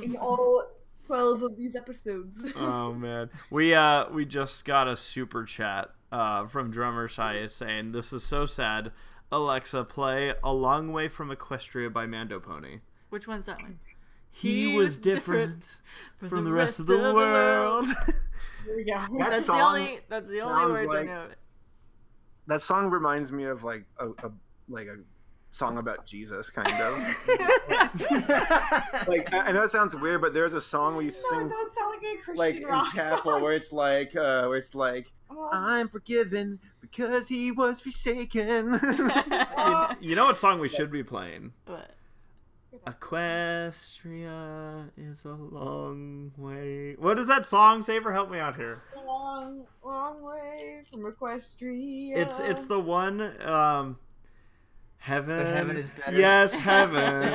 In all 12 of these episodes. Oh man, we just got a super chat from Drummer Shy saying, "This is so sad. Alexa, play A Long Way from Equestria by Mando Pony." Which one's that one? He was different from the rest of the world. Here we go. That's the only words I know of it. That song reminds me of like a song about Jesus, kind of. Like I know it sounds weird, but there's a song where you sing. It does sound like a Christian like rock in chapel song. where it's like I'm forgiven because he was forsaken. You know what song we should be playing? What? Equestria is a long way. What is that song? Saber, help me out here. Long way from Equestria. It's the one. Heaven. But heaven is better. Yes, heaven.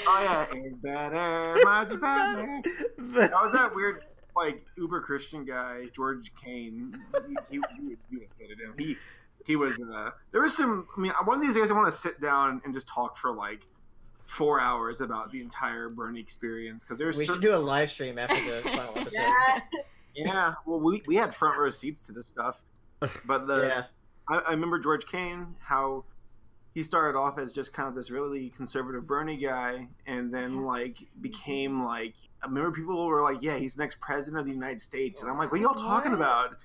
Oh yeah, it's better, much better. That was that weird, like uber Christian guy, George Kane. He hated him. He was. There was some. I mean, one of these days I want to sit down and just talk for like 4 hours about the entire Bernie experience because there's. We should do a live stream after the final episode. Yes. Yeah, well, we had front row seats to this stuff, but I remember George Kane, how he started off as just kind of this really conservative Bernie guy, and then like became like, I remember people were like, yeah, he's the next president of the United States, and I'm like, what are y'all talking about?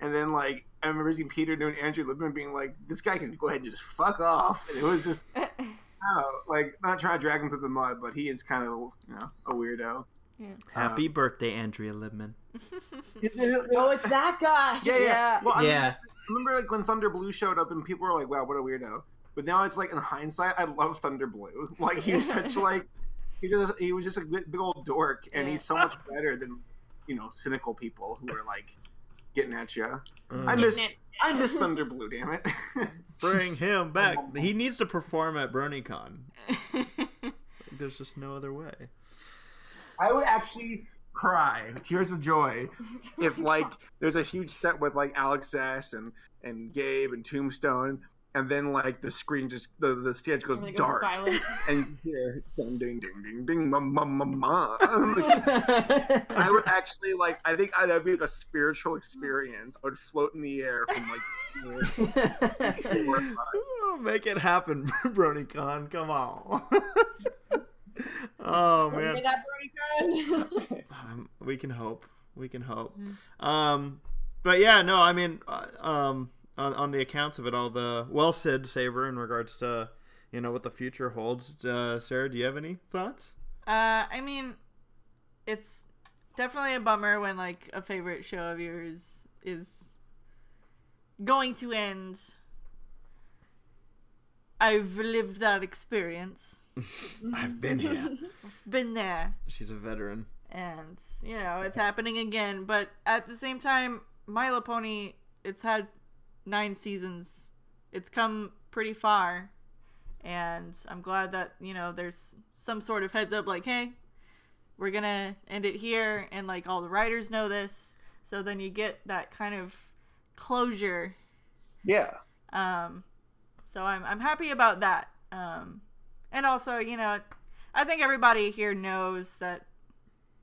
And then like I remember seeing Peter doing Andrew Libman being like, "This guy can go ahead and just fuck off," and it was just, I don't know, like not trying to drag him through the mud, but he is kind of a weirdo. Yeah. Happy birthday, Andrea Libman. Oh, it's that guy. Yeah. Well, Yeah. I remember like when Thunder Blue showed up and people were like, "Wow, what a weirdo." But now it's like in hindsight, I love Thunder Blue. Like he was such like he was just a big old dork, and he's so much better than cynical people who are like getting at you. I miss Thunder Blue, damn it. Bring him back. He needs to perform at BronyCon. There's just no other way. I would actually cry tears of joy if like there's a huge set with like Alex S and Gabe and Tombstone, and then like the screen just the stage goes dark and you hear ding ding ding ding ding ma ma ma ma. I would actually I think that'd be like a spiritual experience. I would float in the air from like make it happen, BronyCon. Come on. Oh man. Remember that BronyCon? We can hope. But yeah, no, I mean, on the accounts of it all, well said, Saber, in regards to what the future holds. Sarah, do you have any thoughts? I mean, it's definitely a bummer when like a favorite show of yours is going to end. I've lived that experience. I've been here. I've been there. She's a veteran. And, it's happening again. But at the same time, My Little Pony, it's had 9 seasons. It's come pretty far. And I'm glad that, there's some sort of heads up like, hey, we're going to end it here. And, like, all the writers know this. So then you get that kind of closure. Yeah. So I'm happy about that. And also, I think everybody here knows that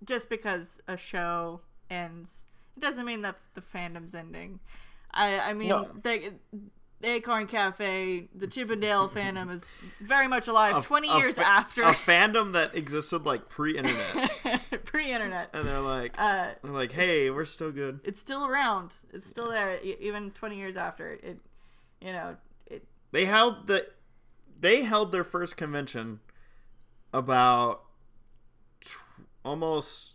just because a show ends, it doesn't mean that the fandom's ending. I mean, no. The Acorn Cafe, the Chippendale fandom is very much alive 20 years after. A fandom that existed like pre-internet. Pre-internet. And they're like, hey, we're still good. It's still around. It's still there, even 20 years after. It. They held their first convention about almost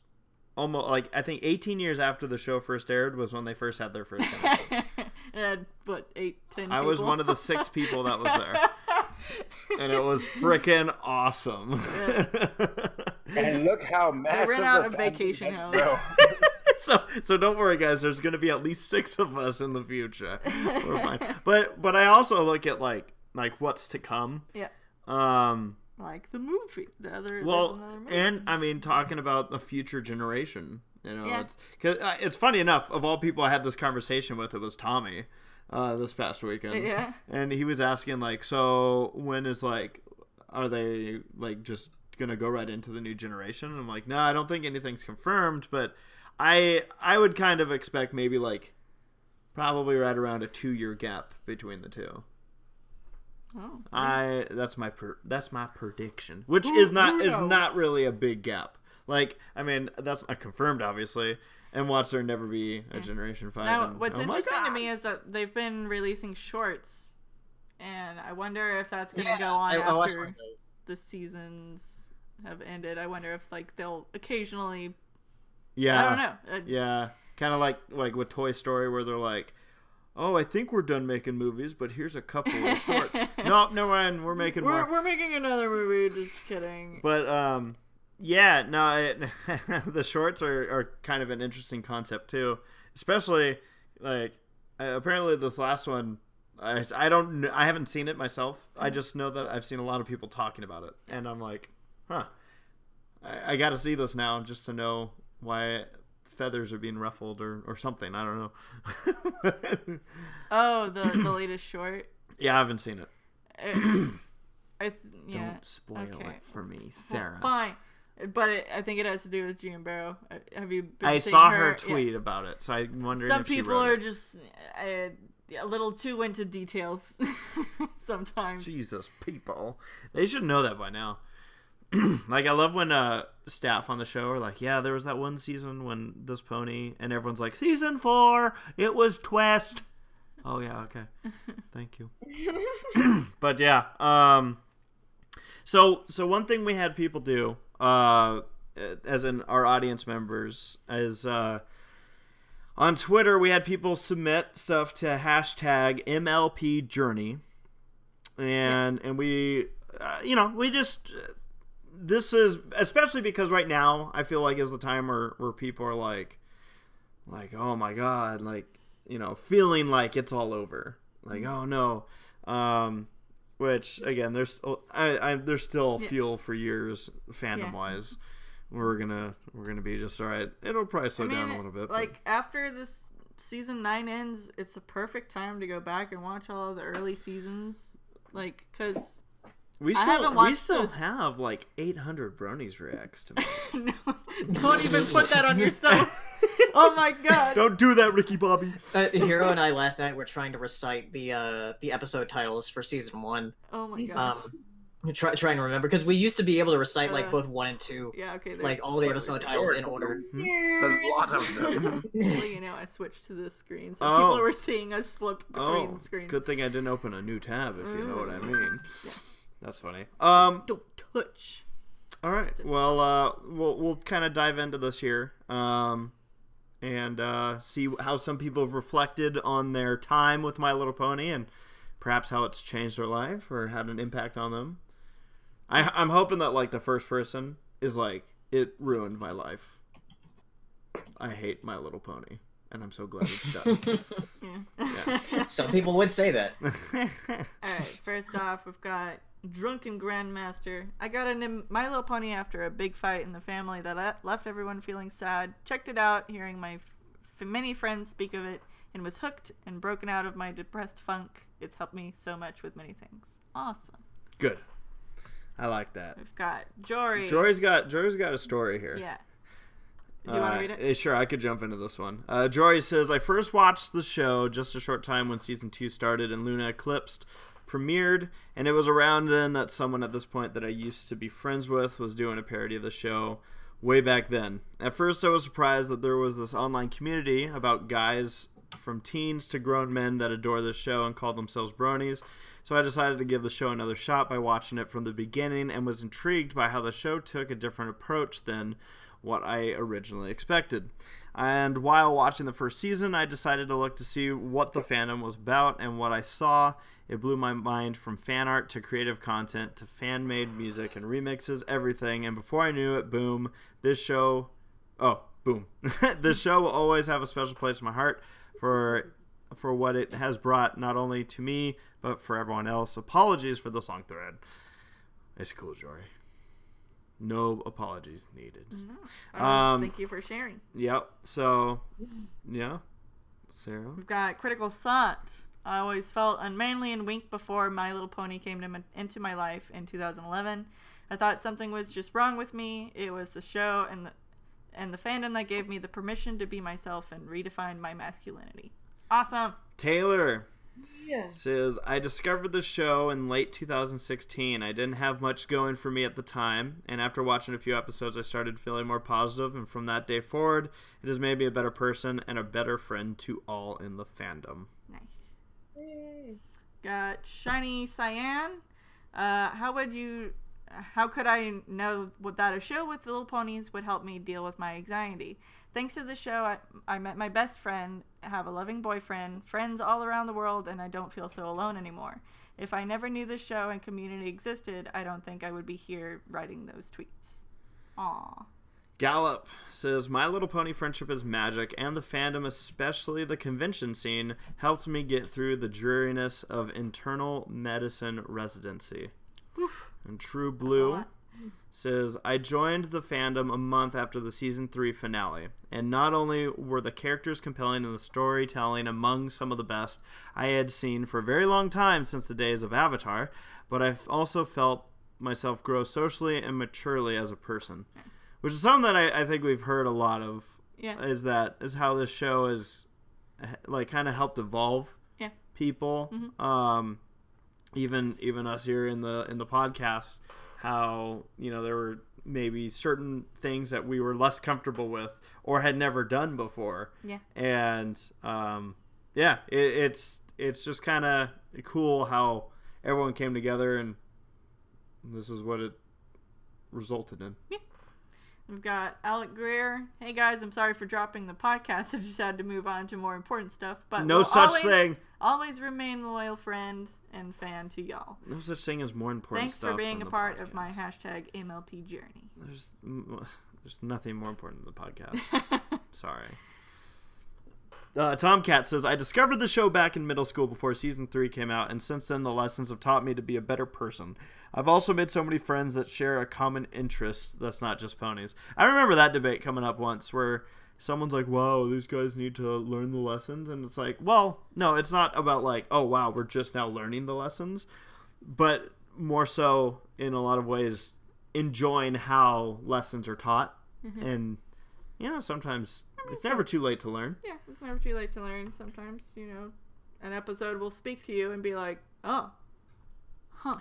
like I think 18 years after the show first aired was when they first had their first convention. And what, 8, 10 people? I was one of the 6 people that was there. And it was freaking awesome. Yeah. And look how massive I ran out of vacation house. So don't worry, guys. There's going to be at least 6 of us in the future. We're fine. But I also look at like what's to come. Yeah. Like the movie, movie. And I mean, talking about the future generation, yeah. It's funny enough. Of all people I had this conversation with, it was Tommy, this past weekend. Yeah. And he was asking like, so when is are they just gonna go right into the new generation? And I'm like, no, I don't think anything's confirmed, but I would kind of expect maybe probably right around a 2-year gap between the two. Oh, that's my prediction, which is not really a big gap. I mean, that's not confirmed, obviously. And watch there never be a Generation 5. Now, what's interesting to me is that they've been releasing shorts, and I wonder if that's going to go on after the seasons have ended. I wonder if they'll occasionally. Yeah. I don't know. Yeah, kind of like with Toy Story, where they're like, oh, I think we're done making movies, but here's a couple of shorts. No, we're making more. We're making another movie. Just kidding. But yeah, no, the shorts are kind of an interesting concept too. Especially apparently this last one, I haven't seen it myself. I just know that I've seen a lot of people talking about it, and I'm like, huh, I got to see this now just to know why feathers are being ruffled or something. I don't know. Oh, the latest short. Yeah, I haven't seen it. Don't spoil it for me, Sarah. Well, fine, but I think it has to do with Jean Barrow. Have you been I seeing saw her tweet about it, so I'm wondering some if she people wrote are it. just a little too into details sometimes. Jesus, people. They should know that by now. like, I love when staff on the show are like, yeah, there was that one season when this pony, and everyone's like, season 4, it was twist. Oh yeah, okay, thank you. But yeah, so one thing we had people do, as in our audience members, is on Twitter we had people submit stuff to hashtag MLP Journey, and we, we just. This is especially because right now I feel like is the time where people are like, oh my god, like, feeling like it's all over, like, oh no, which again, there's still fuel for years fandom wise. We're gonna be just all right. It'll probably slow down a little bit. Like, after this season 9 ends, it's the perfect time to go back and watch all of the early seasons, like, because. We still have like 800 Bronies reacts to me. No, don't even put that on yourself. Oh my god! Don't do that, Ricky Bobby. Hero and I last night were trying to recite the episode titles for season 1. Oh my god. Trying to remember, because we used to be able to recite like both 1 and 2. Yeah, okay. Like all the episode titles in order. There's a lot of them. Well, I switched to this screen, so people were seeing us flip between screens. Good thing I didn't open a new tab, if you know what I mean. Yeah. That's funny. Don't touch. All right. Well, we'll kind of dive into this here, and see how some people have reflected on their time with My Little Pony, and perhaps how it's changed their life or had an impact on them. I'm hoping that like the first person is like, it ruined my life. I hate My Little Pony, and I'm so glad it's done. Yeah. Some people would say that. All right. First off, we've got Drunken Grandmaster. I got into My Little Pony after a big fight in the family that left everyone feeling sad. Checked it out, hearing my many friends speak of it, and was hooked and broken out of my depressed funk. It's helped me so much with many things. Awesome. Good. I like that. We've got Jory. Jory's got a story here. Yeah. Do you want to read it? Sure, I could jump into this one. Jory says, I first watched the show just a short time when season 2 started and Luna Eclipsed premiered, and it was around then that someone at this point that I used to be friends with was doing a parody of the show way back then. At first I was surprised that there was this online community about guys from teens to grown men that adore this show and call themselves bronies, so I decided to give the show another shot by watching it from the beginning and was intrigued by how the show took a different approach than what I originally expected. And while watching the first season, I decided to look to see what the fandom was about, and what I saw, it blew my mind from fan art to creative content to fan-made music and remixes, everything, and before I knew it, boom, this show will always have a special place in my heart for what it has brought, not only to me, but for everyone else. Apologies for this long thread. It's cool, Jory. No apologies needed. No. Thank you for sharing. Yep. So, yeah. Sarah? We've got Critical Thought. I always felt unmanly and weak before My Little Pony came into my life in 2011. I thought something was just wrong with me. It was the show and the fandom that gave me the permission to be myself and redefine my masculinity. Awesome. Taylor says, I discovered the show in late 2016. I didn't have much going for me at the time, and after watching a few episodes, I started feeling more positive, and from that day forward, it has made me a better person and a better friend to all in the fandom. Nice. Yay. Got Shiny Cyan. How could I know that a show with little ponies would help me deal with my anxiety? Thanks to the show, I met my best friend, have a loving boyfriend, friends all around the world, and I don't feel so alone anymore. If I never knew this show and community existed, I don't think I would be here writing those tweets. Aww. Gallop says, My Little Pony friendship is magic, and the fandom, especially the convention scene, helped me get through the dreariness of internal medicine residency. Oof. And True Blue says, I joined the fandom a month after the season 3 finale, and not only were the characters compelling and the storytelling among some of the best I had seen for a very long time since the days of Avatar, but I've also felt myself grow socially and maturely as a person, which is something that I think we've heard a lot of. Yeah, is how this show is like kind of helped evolve people. Mm-hmm. Even us here in the podcast how, there were maybe certain things that we were less comfortable with or had never done before. Yeah. And, it's just kind of cool how everyone came together, and this is what it resulted in. Yeah. We've got Alec Greer. Hey guys, I'm sorry for dropping the podcast. I just had to move on to more important stuff. But no such thing. Always remain a loyal friend and fan to y'all. No such thing as more important Thanks stuff. for being a part podcast. of my hashtag MLP journey. There's nothing more important than the podcast. Sorry. Tomcat says, I discovered the show back in middle school before season 3 came out, and since then the lessons have taught me to be a better person. I've also made so many friends that share a common interest that's not just ponies. I remember that debate coming up once where someone's like, wow, these guys need to learn the lessons. And it's like, well, no, it's not about like, oh, wow, we're just now learning the lessons. But more so, in a lot of ways, enjoying how lessons are taught. Mm-hmm. And, sometimes it's never too late to learn. Yeah, it's never too late to learn. Sometimes, an episode will speak to you and be like, oh, huh,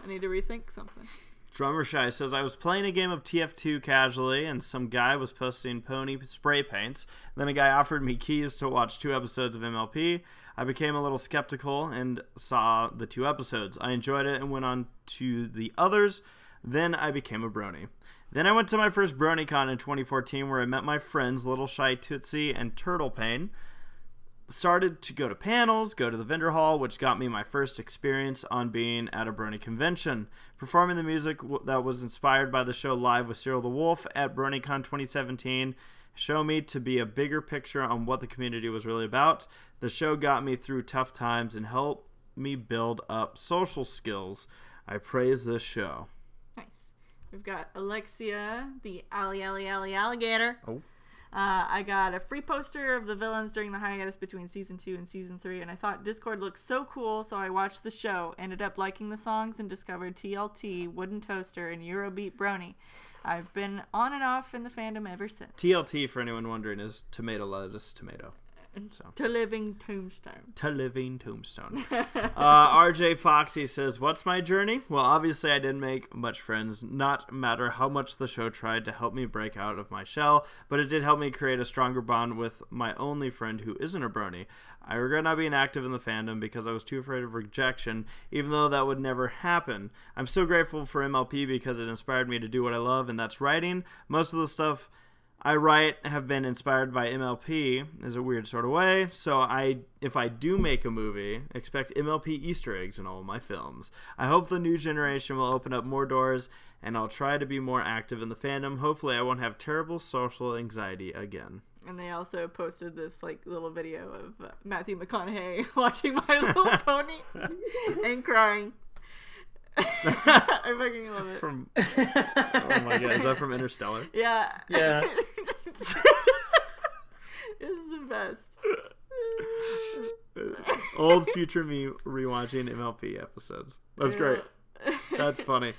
I need to rethink something. Drummer Shy says, I was playing a game of TF2 casually, and some guy was posting pony spray paints. Then a guy offered me keys to watch 2 episodes of MLP. I became a little skeptical and saw the 2 episodes. I enjoyed it and went on to the others. Then I became a brony. Then I went to my first BronyCon in 2014 where I met my friends Little Shy Tootsie and Turtle Pain. Started to go to panels, go to the vendor hall, which got me my first experience on being at a Brony convention. Performing the music that was inspired by the show live with Cyril the Wolf at BronyCon 2017 showed me to be a bigger picture on what the community was really about. The show got me through tough times and helped me build up social skills. I praise this show. We've got Alexia, the alligator. Oh. I got a free poster of the villains during the hiatus between season 2 and season 3, and I thought Discord looked so cool, so I watched the show, ended up liking the songs, and discovered TLT, Wooden Toaster, and Eurobeat Brony. I've been on and off in the fandom ever since. TLT, for anyone wondering, is tomato, lettuce, tomato. So. To living tombstone. To living tombstone. RJ Foxy says, what's my journey? Well, obviously I didn't make much friends, not matter how much the show tried to help me break out of my shell, but it did help me create a stronger bond with my only friend who isn't a brony. I regret not being active in the fandom because I was too afraid of rejection, even though that would never happen. I'm so grateful for MLP because it inspired me to do what I love, and that's writing. Most of the stuff I write have been inspired by MLP in a weird sort of way, so if I do make a movie, expect MLP Easter eggs in all of my films. I hope the new generation will open up more doors, and I'll try to be more active in the fandom. Hopefully I won't have terrible social anxiety again. And they also posted this little video of Matthew McConaughey watching My Little Pony and crying. I fucking love it. Oh my god, is that from Interstellar? Yeah. Yeah. It's the best. Old future me rewatching MLP episodes. That's great. That's funny.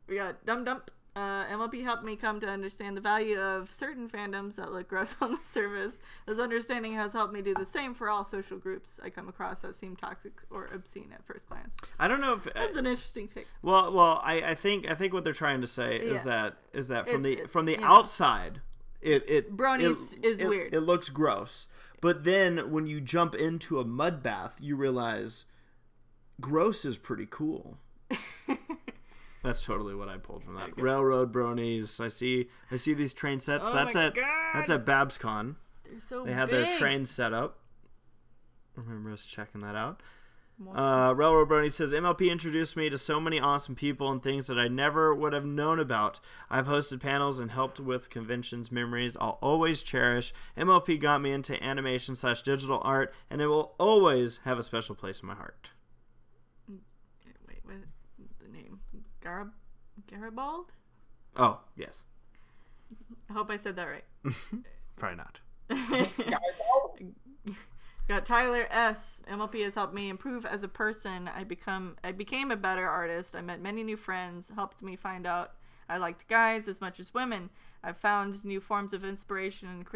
We got Dum Dump. MLP helped me come to understand the value of certain fandoms that look gross on the surface. This understanding has helped me do the same for all social groups I come across that seem toxic or obscene at first glance. I don't know if that's an interesting take. Well, I think what they're trying to say is that from the outside, it bronies is weird. It looks gross, but then when you jump into a mud bath, you realize gross is pretty cool. That's totally what I pulled from that. Railroad bronies. I see these train sets. Oh that's my at God. That's at BabsCon. They're so They had big. their train set up. I remember us checking that out. Railroad Brony says, MLP introduced me to so many awesome people and things that I never would have known about. I've hosted panels and helped with conventions memories I'll always cherish. MLP got me into animation/digital art, and it will always have a special place in my heart. Wait, what? The name? Garibald? Oh, yes. I hope I said that right. Probably not. Got Tyler S. MLP has helped me improve as a person. I became a better artist. I met many new friends, helped me find out I liked guys as much as women. I've found new forms of inspiration and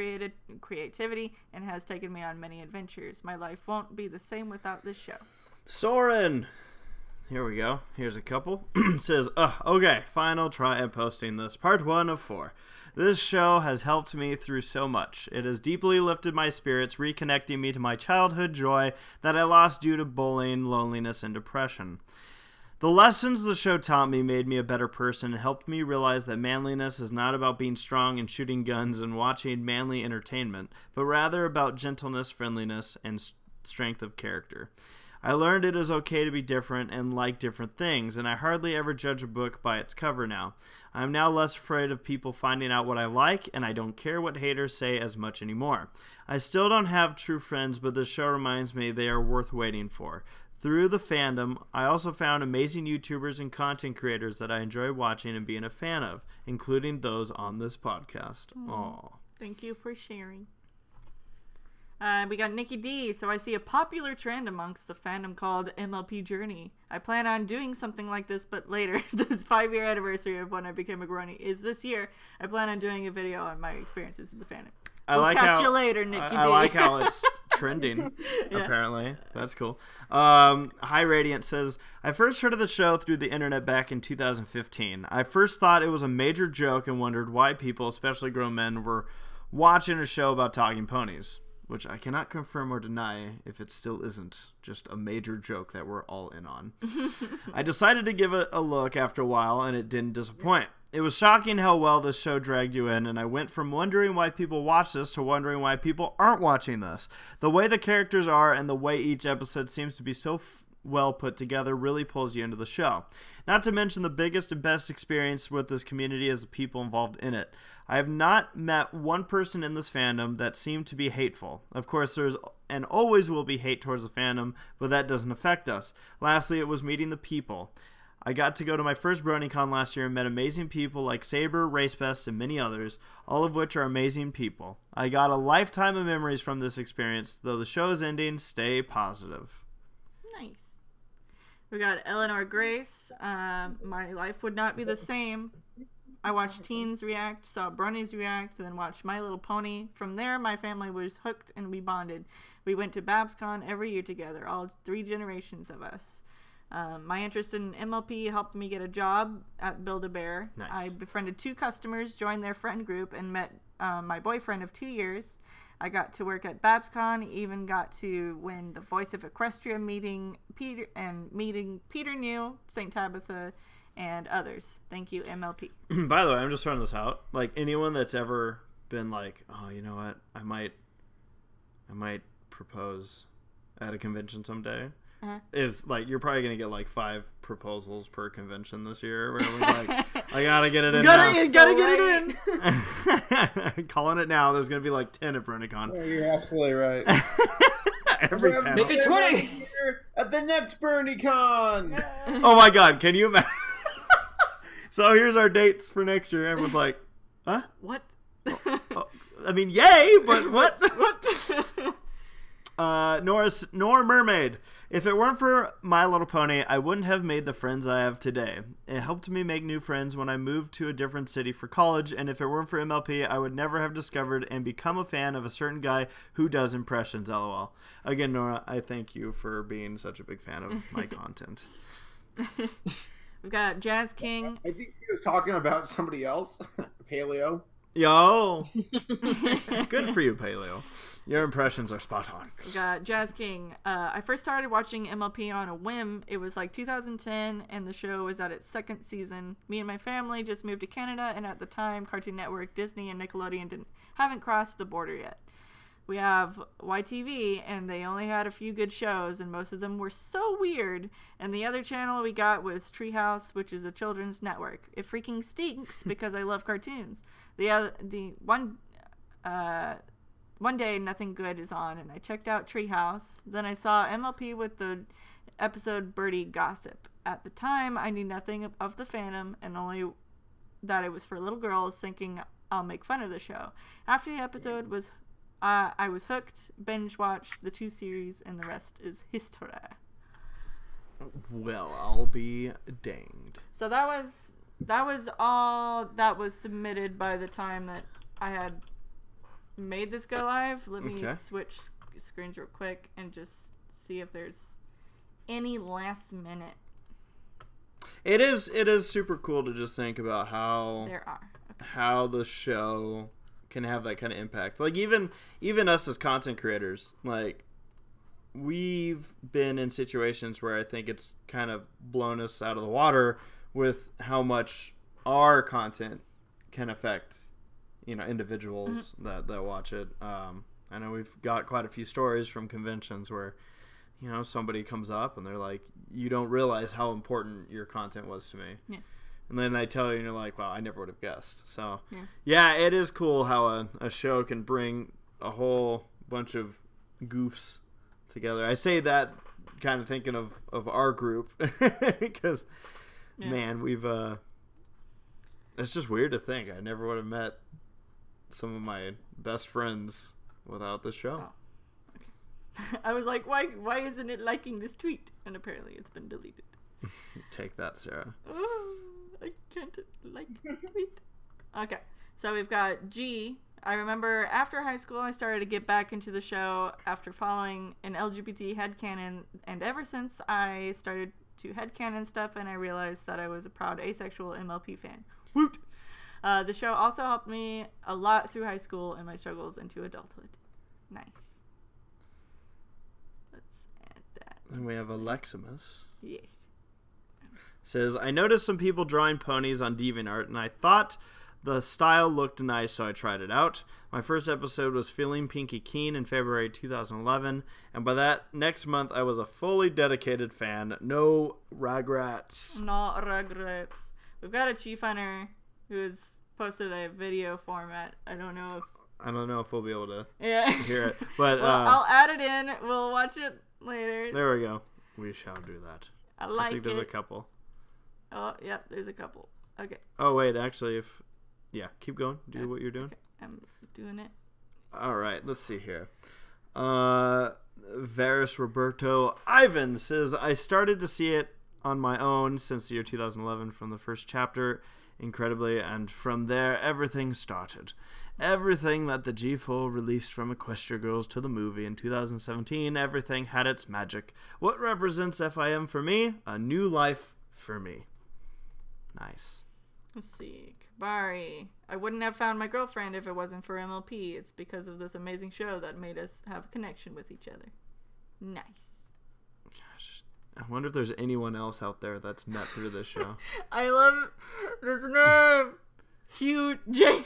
creativity, and has taken me on many adventures. My life won't be the same without this show. Soren! Here we go. Here's a couple. It says, okay, final try at posting this. Part 1 of 4. This show has helped me through so much. It has deeply lifted my spirits, reconnecting me to my childhood joy that I lost due to bullying, loneliness, and depression. The lessons the show taught me made me a better person and helped me realize that manliness is not about being strong and shooting guns and watching manly entertainment, but rather about gentleness, friendliness, and strength of character. I learned it is okay to be different and like different things, and I hardly ever judge a book by its cover now. I am now less afraid of people finding out what I like, and I don't care what haters say as much anymore. I still don't have true friends, but this show reminds me they are worth waiting for. Through the fandom, I also found amazing YouTubers and content creators that I enjoy watching and being a fan of, including those on this podcast. Aww. Thank you for sharing. We got Nikki D. So I see a popular trend amongst the fandom called MLP Journey. I plan on doing something like this, but later. This 5-year anniversary of when I became a Grony is this year. I plan on doing a video on my experiences in the fandom. We'll catch you later, Nikki D. I like how it's trending, apparently. That's cool. High Radiant says, I first heard of the show through the internet back in 2015. I first thought it was a major joke and wondered why people, especially grown men, were watching a show about talking ponies, which I cannot confirm or deny if it still isn't just a major joke that we're all in on. I decided to give it a look after a while, and it didn't disappoint. It was shocking how well this show dragged you in, and I went from wondering why people watch this to wondering why people aren't watching this. The way the characters are and the way each episode seems to be so well put together really pulls you into the show. Not to mention the biggest and best experience with this community is the people involved in it. I have not met one person in this fandom that seemed to be hateful. Of course, there's and always will be hate towards the fandom, but that doesn't affect us. Lastly, it was meeting the people. I got to go to my first BronyCon last year and met amazing people like SaberSpark and many others, all of which are amazing people. I got a lifetime of memories from this experience. Though the show is ending, stay positive. Nice. We got Eleanor Grace. My life would not be the same. I watched teens react, saw bronies react, and then watched My Little Pony. From there, my family was hooked and we bonded. We went to BabsCon every year together, all 3 generations of us. My interest in MLP helped me get a job at Build-A-Bear. Nice. I befriended 2 customers, joined their friend group, and met my boyfriend of 2 years. I got to work at BabsCon, even got to win the Voice of Equestria meeting Peter New, St. Tabitha, and others. Thank you, MLP. By the way, I'm just throwing this out. Like, anyone that's ever been like, oh, you know what, I might propose at a convention someday, is like, you're probably gonna get like 5 proposals per convention this year. Where everyone's like, I gotta get it in. You gotta get it in. Calling it now. There's gonna be like 10 at BronyCon. Yeah, you're absolutely right. Every panel. Make it 20 at the next BronyCon. Oh my god, can you imagine? So here's our dates for next year. Everyone's like, huh? What? I mean, yay, but what? Nor Mermaid. If it weren't for My Little Pony, I wouldn't have made the friends I have today. It helped me make new friends when I moved to a different city for college, and if it weren't for MLP, I would never have discovered and become a fan of a certain guy who does impressions, lol. Again, Nora, I thank you for being such a big fan of my content. We've got Jazz King. I think she was talking about somebody else. Paleo. Yo! Good for you, Paleo. Your impressions are spot on. We got Jazz King. I first started watching MLP on a whim. It was like 2010, and the show was at its 2nd season. Me and my family just moved to Canada, and at the time, Cartoon Network, Disney, and Nickelodeon haven't crossed the border yet. We have YTV, and they only had a few good shows, and most of them were so weird. And the other channel we got was Treehouse, which is a children's network. It freaking stinks because I love cartoons. One day, nothing good is on, and I checked out Treehouse. Then I saw MLP with the episode Birdie Gossip. At the time, I knew nothing of the fandom, and only that it was for little girls, thinking I'll make fun of the show. After the episode was... I was hooked, binge watched the 2 series, and the rest is history. Well, I'll be danged. So that was all that was submitted by the time that I had made this go live. Let me switch screens real quick and just see if there's any last minute It is super cool to just think about how There are. Okay. how the show can have that kind of impact. Like even us as content creators, like we've been in situations where I think it's kind of blown us out of the water with how much our content can affect, individuals that watch it. I know we've got quite a few stories from conventions where, somebody comes up and they're like, you don't realize how important your content was to me. Yeah. And then they tell you and you're like, wow, I never would have guessed. So yeah, it is cool how a show can bring a whole bunch of goofs together. I say that kind of thinking of our group because man, we've it's just weird to think I never would have met some of my best friends without the show. Oh, okay. I was like, why isn't it liking this tweet? And apparently it's been deleted. Take that, Sarah. Oh, I can't like the tweet. Okay, so we've got G. I remember after high school I started to get back into the show after following an LGBT headcanon, and ever since I started to headcanon stuff and I realized that I was a proud asexual MLP fan. Woot! The show also helped me a lot through high school and my struggles into adulthood. Nice. Let's add that. And we have Aleximus. Yes. Says, I noticed some people drawing ponies on DeviantArt, and I thought the style looked nice, so I tried it out. My first episode was Feeling Pinky Keen in February 2011, and by that next month, I was a fully dedicated fan. No regrets. No regrets. We've got a Chief Hunter who has posted a video format. I don't know if we'll be able to hear it, but well, I'll add it in. We'll watch it later. There we go. We shall do that. I think there's a couple. Oh, yeah, there's a couple. Okay. Oh, wait, actually, keep going. Do what you're doing. Okay. I'm doing it. All right, let's see here. Varus Roberto Ivan says, I started to see it on my own since the year 2011 from the first chapter, incredibly, and from there, everything started. Everything that the G4 released from Equestria Girls to the movie in 2017, everything had its magic. What represents FIM for me? A new life for me. Nice. Let's see. Kabari. I wouldn't have found my girlfriend if it wasn't for MLP. It's because of this amazing show that made us have a connection with each other. Nice. Gosh. I wonder if there's anyone else out there that's met through this show. I love this name. Hugh J.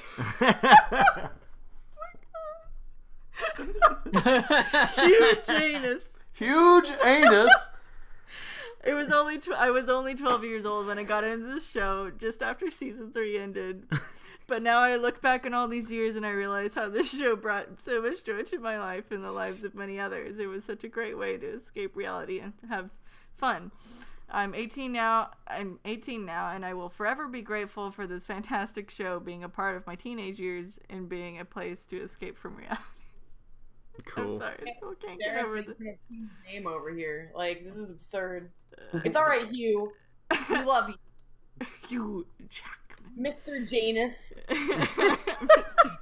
Huge anus. Huge anus. I was only 12 years old when I got into this show, just after season 3 ended. But now I look back on all these years and I realize how this show brought so much joy to my life and the lives of many others. It was such a great way to escape reality and have fun. I'm 18 now, and I will forever be grateful for this fantastic show being a part of my teenage years and being a place to escape from reality. Cool. I'm sorry, I still can't get over the name over here. Like, this is absurd. It's alright, Hugh. We love you. Hugh Jackman. Mr. Janus. Mr.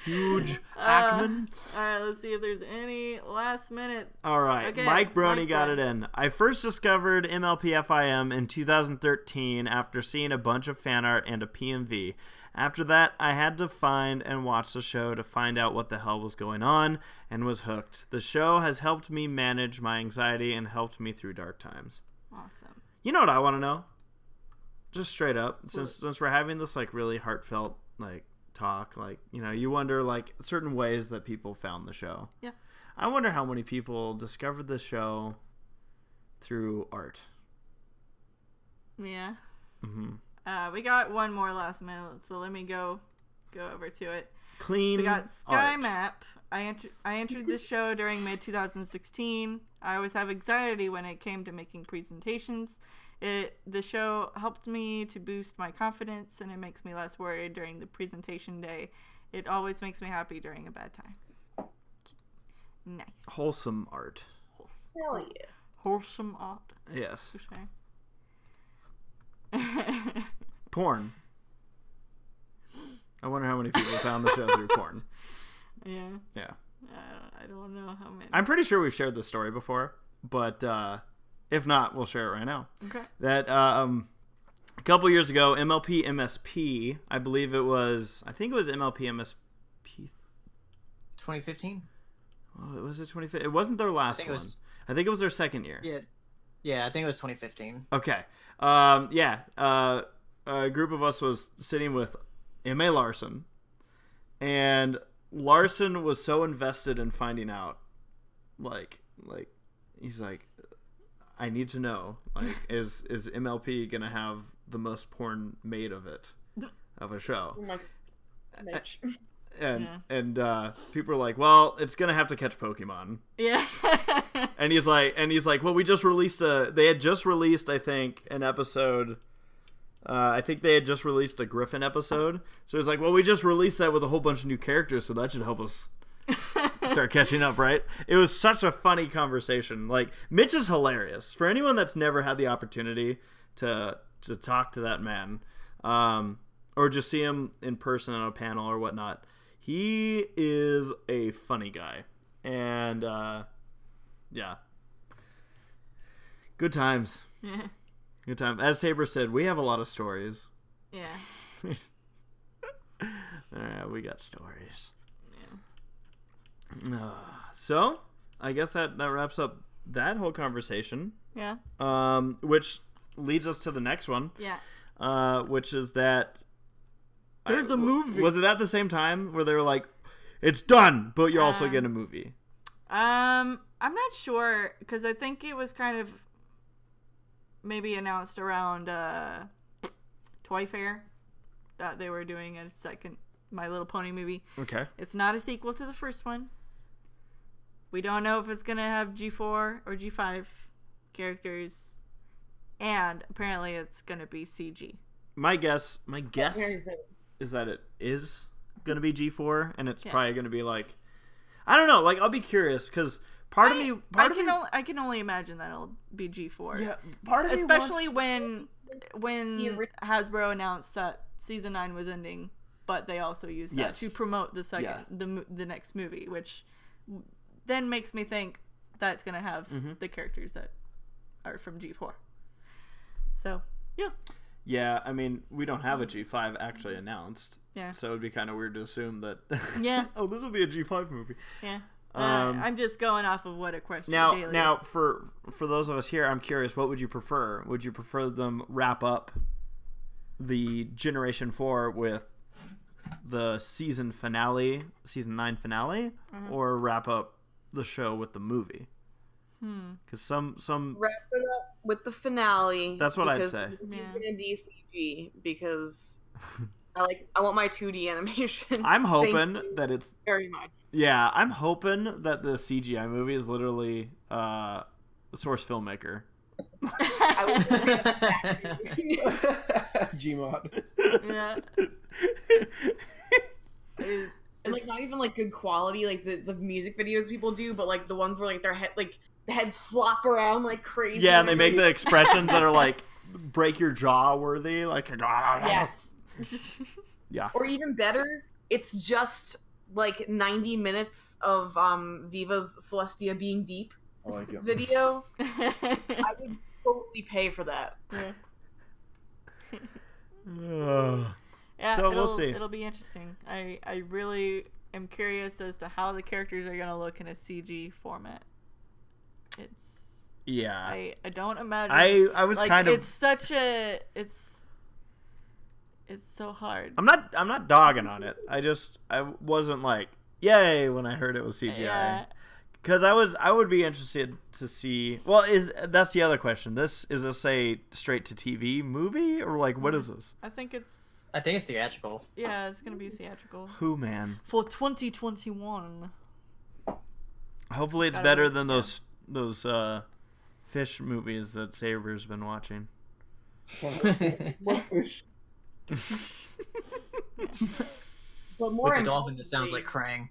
Huge Ackman. Alright, let's see if there's any last minute. Alright, Okay, Mike Brony Mike got Brony. it in. I first discovered MLPFIM in 2013 after seeing a bunch of fan art and a PMV. After that, I had to find and watch the show to find out what the hell was going on, and was hooked. The show has helped me manage my anxiety and helped me through dark times. Awesome. You know what I want to know? Just straight up, since we're having this like really heartfelt like talk, like, you wonder like certain ways that people found the show. Yeah. I wonder how many people discovered the show through art. Yeah. Mm-hmm. We got one more last minute, so let me go over to it. Clean We got Sky art. Map. I entered this show during mid 2016. I always have anxiety when it came to making presentations. The show helped me to boost my confidence, and it makes me less worried during the presentation day. It always makes me happy during a bad time. Nice. Wholesome art. Hell yeah. Wholesome art. Yes. Okay. Porn. I wonder how many people found the show through porn. Yeah. Yeah. I don't know how many. I'm pretty sure we've shared this story before, but If not, we'll share it right now. Okay. That a couple years ago, MLP MSP, I think it was MLP MSP. 2015. Oh, was it 2015? It wasn't their last one. I think it was their second year. Yeah, I think it was 2015. Okay. A group of us was sitting with M.A. Larson, and Larson was so invested in finding out, like he's like, I need to know, like, is MLP gonna have the most porn made of it, of a show? And people are like, well, it's gonna have to catch Pokemon. Yeah. and he's like, well, they had just released, I think, an episode. I think they had just released a Griffin episode. So he's like, well, we just released that with a whole bunch of new characters, so that should help us start catching up, right? It was such a funny conversation. Like, Mitch is hilarious. For anyone that's never had the opportunity to talk to that man, or just see him in person on a panel or whatnot, he is a funny guy. And, yeah. Good times. Yeah. Good time. As Saber said, we have a lot of stories. Yeah. We got stories. Yeah. So, I guess that wraps up that whole conversation. Yeah. Which leads us to the next one. Yeah. Which is that there's a movie. Was it at the same time where they were like, it's done, but you're also getting a movie? I'm not sure, because I think it was kind of maybe announced around Toy Fair that they were doing a second My Little Pony movie. Okay. It's not a sequel to the first one. We don't know if it's going to have G4 or G5 characters. And apparently it's going to be CG. My guess is that it is going to be G4, and it's probably going to be like, I don't know, like, I'll be curious, because I can only imagine that it'll be G4. Yeah, part of especially when Hasbro announced that season 9 was ending, but they also used that to promote the second the next movie, which then makes me think that it's gonna have the characters that are from G4. So yeah, I mean, we don't have a G5 actually announced. Yeah. So it'd be kind of weird to assume that. Yeah. Oh, this will be a G5 movie. Yeah. I'm just going off of what Equestria Daily. Now, for those of us here, I'm curious. What would you prefer? Would you prefer them wrap up the Generation 4 with the season 9 finale, or wrap up the show with the movie? Because some wrap it up with the finale. That's what I'd say. It's gonna be CG because I want my 2D animation. I'm hoping that it's very much. Yeah, I'm hoping that the CGI movie is literally the source filmmaker. Gmod. Yeah. And not even good quality, the music videos people do, but the ones where their the heads flop around like crazy. Yeah, and they make the expressions that are break your jaw worthy, yes. Yeah. Or even better, it's just 90 minutes of Viva's Celestia being deep video. I would totally pay for that. Yeah, so we'll see. It'll be interesting. I really am curious as to how the characters are gonna look in a CG format. I don't imagine. I was kind of. It's such a. It's so hard. I'm not dogging on it. I wasn't yay when I heard it was CGI. Yeah. Because I would be interested to see. Well, that's the other question. Is this a straight to TV movie, or what is this? I think it's theatrical. Yeah, it's gonna be theatrical. Who, man? For 2021. Hopefully it's better than those fish movies that Saber's been watching. What fish? But more with the dolphin that sounds like Krang.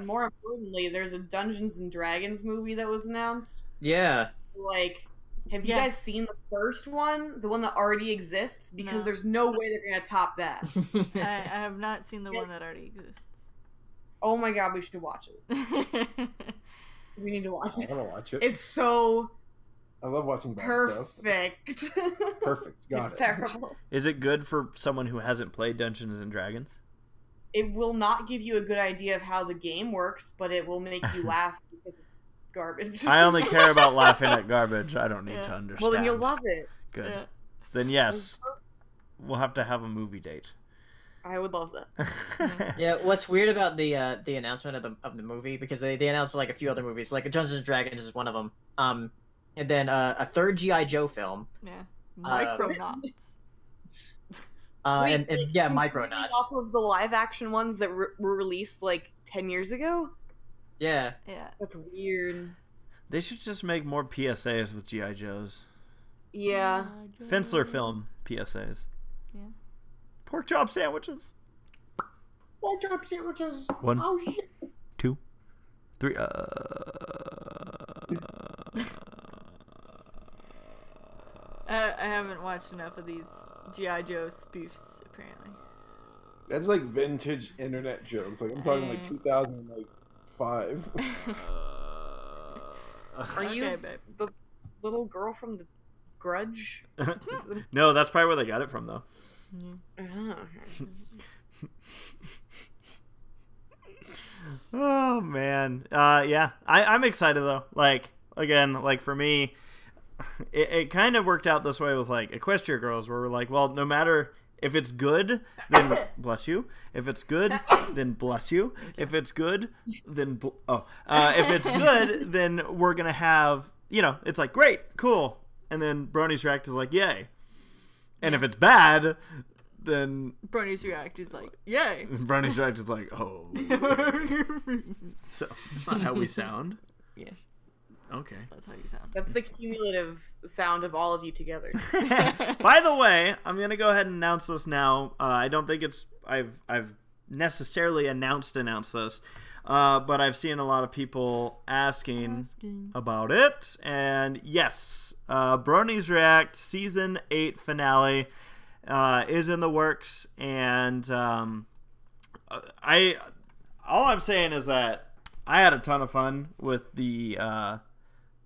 More importantly, there's a Dungeons and Dragons movie that was announced. Yeah. Have you guys seen the first one? The one that already exists? Because there's no way they're going to top that. I have not seen the one that already exists. Oh my god, we should watch it. We need to watch it. I want to watch it. It's so I love watching bad stuff. Perfect. Perfect. Got It's it. terrible. Is it good for someone who hasn't played Dungeons and Dragons? It will not give you a good idea of how the game works, but it will make you laugh because it's garbage. I only care about laughing at garbage. I don't need to understand. Well, then you'll love it. Good. Yeah. Then yes, we'll have to have a movie date. I would love that. Yeah, what's weird about the announcement of the movie, because they announced like a few other movies, like Dungeons and Dragons is one of them. And then a third G.I. Joe film. Yeah. Micronauts. Wait, Micronauts. Off of the live action ones that were released like 10 years ago? Yeah. Yeah. That's weird. They should just make more PSAs with G.I. Joes. Yeah. Fensler film PSAs. Yeah. Pork chop sandwiches. Pork chop sandwiches. 1, Oh shit. 2, 3. I haven't watched enough of these G.I. Joe spoofs, apparently. That's like vintage internet jokes. Like I'm talking like 2005. Are you Okay, babe. the little girl from the Grudge? No, that's probably where they got it from, though. Oh. Oh man, yeah, I'm excited though. Like again, like for me, it kind of worked out this way with like Equestria Girls, where we're like, well, no matter if it's good, then bless you. If it's good, then bless you. If it's good, then if it's good, then we're gonna have, you know, it's like great, cool, and then Brony's React is like yay, and if it's bad, then Brony's React is like, yay. Brony's React is like, oh. Okay. So that's not how we sound. Yeah. Okay. That's how you sound. That's the cumulative sound of all of you together. By the way, I'm gonna go ahead and announce this now. I don't think I've necessarily announced this, but I've seen a lot of people asking about it. And yes, Brony's React Season 8 finale is in the works, and all I'm saying is that I had a ton of fun with the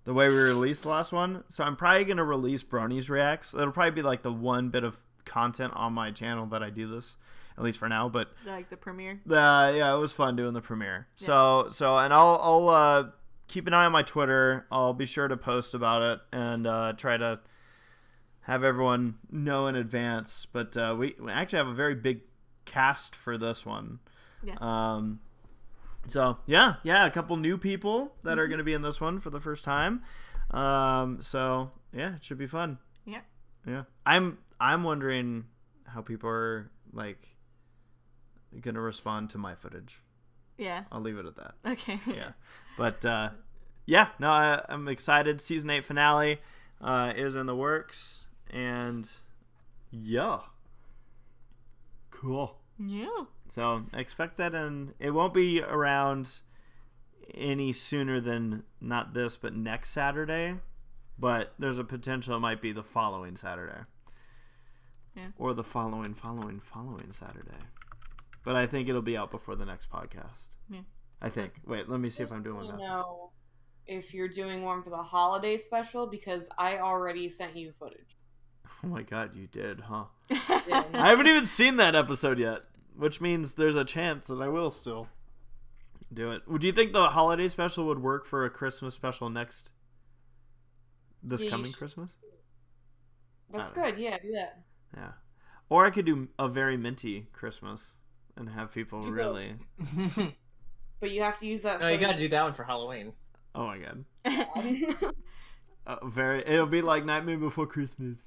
way we released the last one, so I'm probably gonna release Brony's Reacts. It'll probably be like the one bit of content on my channel that I do this, at least for now. But Like the premiere. yeah, it was fun doing the premiere. Yeah. So and I'll keep an eye on my Twitter. I'll be sure to post about it and try to have everyone know in advance. But we actually have a very big cast for this one. Yeah. So yeah, a couple new people that are going to be in this one for the first time. So yeah, it should be fun. Yeah. I'm wondering how people are like going to respond to my footage. Yeah. I'll leave it at that. Okay. Yeah, but yeah, no, I'm excited. Season 8 finale is in the works, and yeah, cool. Yeah. So expect that, and it won't be around any sooner than not this, but next Saturday. But there's a potential it might be the following Saturday. Yeah. Or the following Saturday. But I think it'll be out before the next podcast. Yeah. I think. Wait, let me see if I'm doing one now. Know if you're doing one for the holiday special, because I already sent you footage. Oh my god, you did, huh? Yeah. I haven't even seen that episode yet, which means there's a chance that I will still do it. Would you think the holiday special would work for a Christmas special this Yeah, you coming should. Christmas? That's I don't good. Yeah, do that. Yeah. Or I could do a very minty Christmas and have people Do really... But you have to use that. No, you gotta do that one for Halloween. Oh my god. footage. It'll be like Nightmare Before Christmas.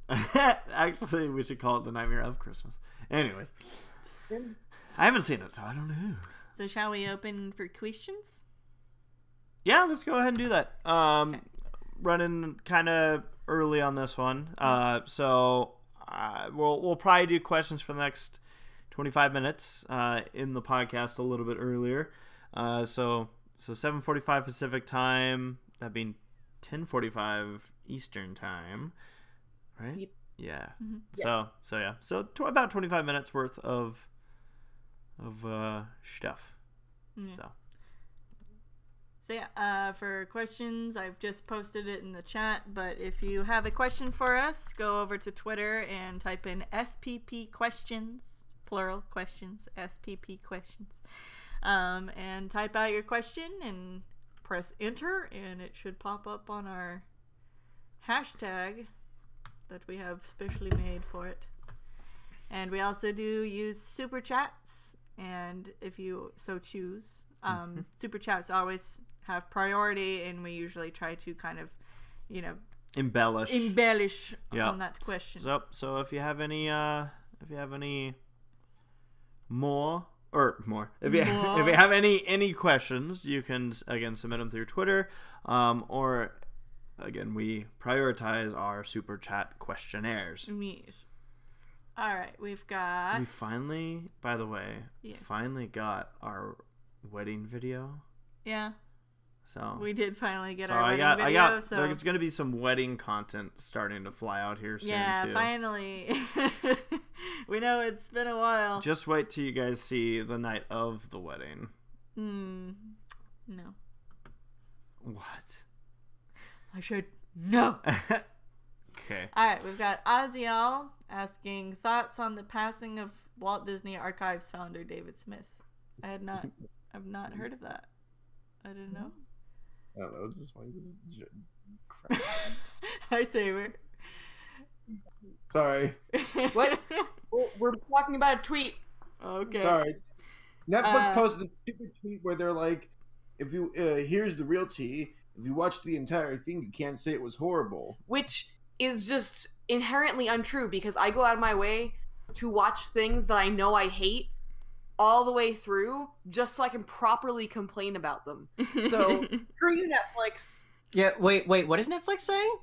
Actually, we should call it the Nightmare of Christmas. Anyways. I haven't seen it, so I don't know. So shall we open for questions? Yeah, let's go ahead and do that. Running kind of early on this one. So we'll probably do questions for the next 25 minutes in the podcast a little bit earlier. So 7:45 Pacific time. That being 10:45 Eastern time, right? Yep. Yeah. Mm-hmm. So yeah. So about 25 minutes worth of stuff. Yeah. So So yeah, for questions, I've just posted it in the chat, but if you have a question for us, go over to Twitter and type in SPP questions, plural questions, SPP questions, and type out your question and press enter, and it should pop up on our hashtag that we have specially made for it. And we also do use super chats, and if you so choose, super chats always have priority, and we usually try to kind of, embellish on that question. So if you have any if you have any questions, you can again submit them through Twitter, or again we prioritize our super chat questionnaires. Yes. All right, we finally got our wedding video. Yeah. So we did finally get our wedding video. So there's going to be some wedding content starting to fly out here soon, too. Yeah, finally. We know it's been a while. Just wait till you guys see the night of the wedding. No. What? I should know. Okay. All right, we've got Aziel asking thoughts on the passing of Walt Disney Archives founder David Smith. I've not heard of that. I didn't know. I don't know. It's just funny. This is crap. Hi, Saber. Sorry. What? We're talking about a tweet. Okay. Sorry. Netflix posted a stupid tweet where they're like, "If you here's the real tea. If you watch the entire thing, you can't say it was horrible." Which is just inherently untrue, because I go out of my way to watch things that I know I hate all the way through just so I can properly complain about them. So, screw you, Netflix. Yeah, wait, what is Netflix saying?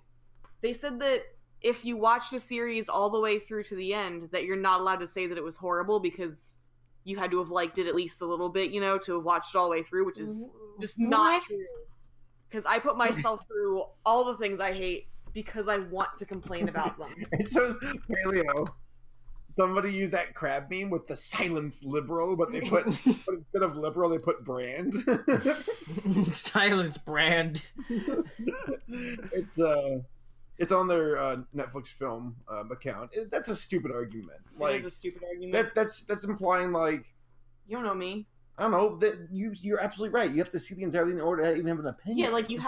They said that if you watch the series all the way through to the end, that you're not allowed to say that it was horrible because you had to have liked it at least a little bit, to have watched it all the way through, which is just not true. Because I put myself through all the things I hate because I want to complain about them. It shows Paleo. Somebody used that crab meme with the silence liberal, but they but instead of liberal, they put brand. Silence brand. It's on their Netflix film account. That's a stupid argument. It is a stupid argument. That's implying like, you don't know me. I don't know, that you're absolutely right. You have to see the entire thing in order to even have an opinion. Yeah, like you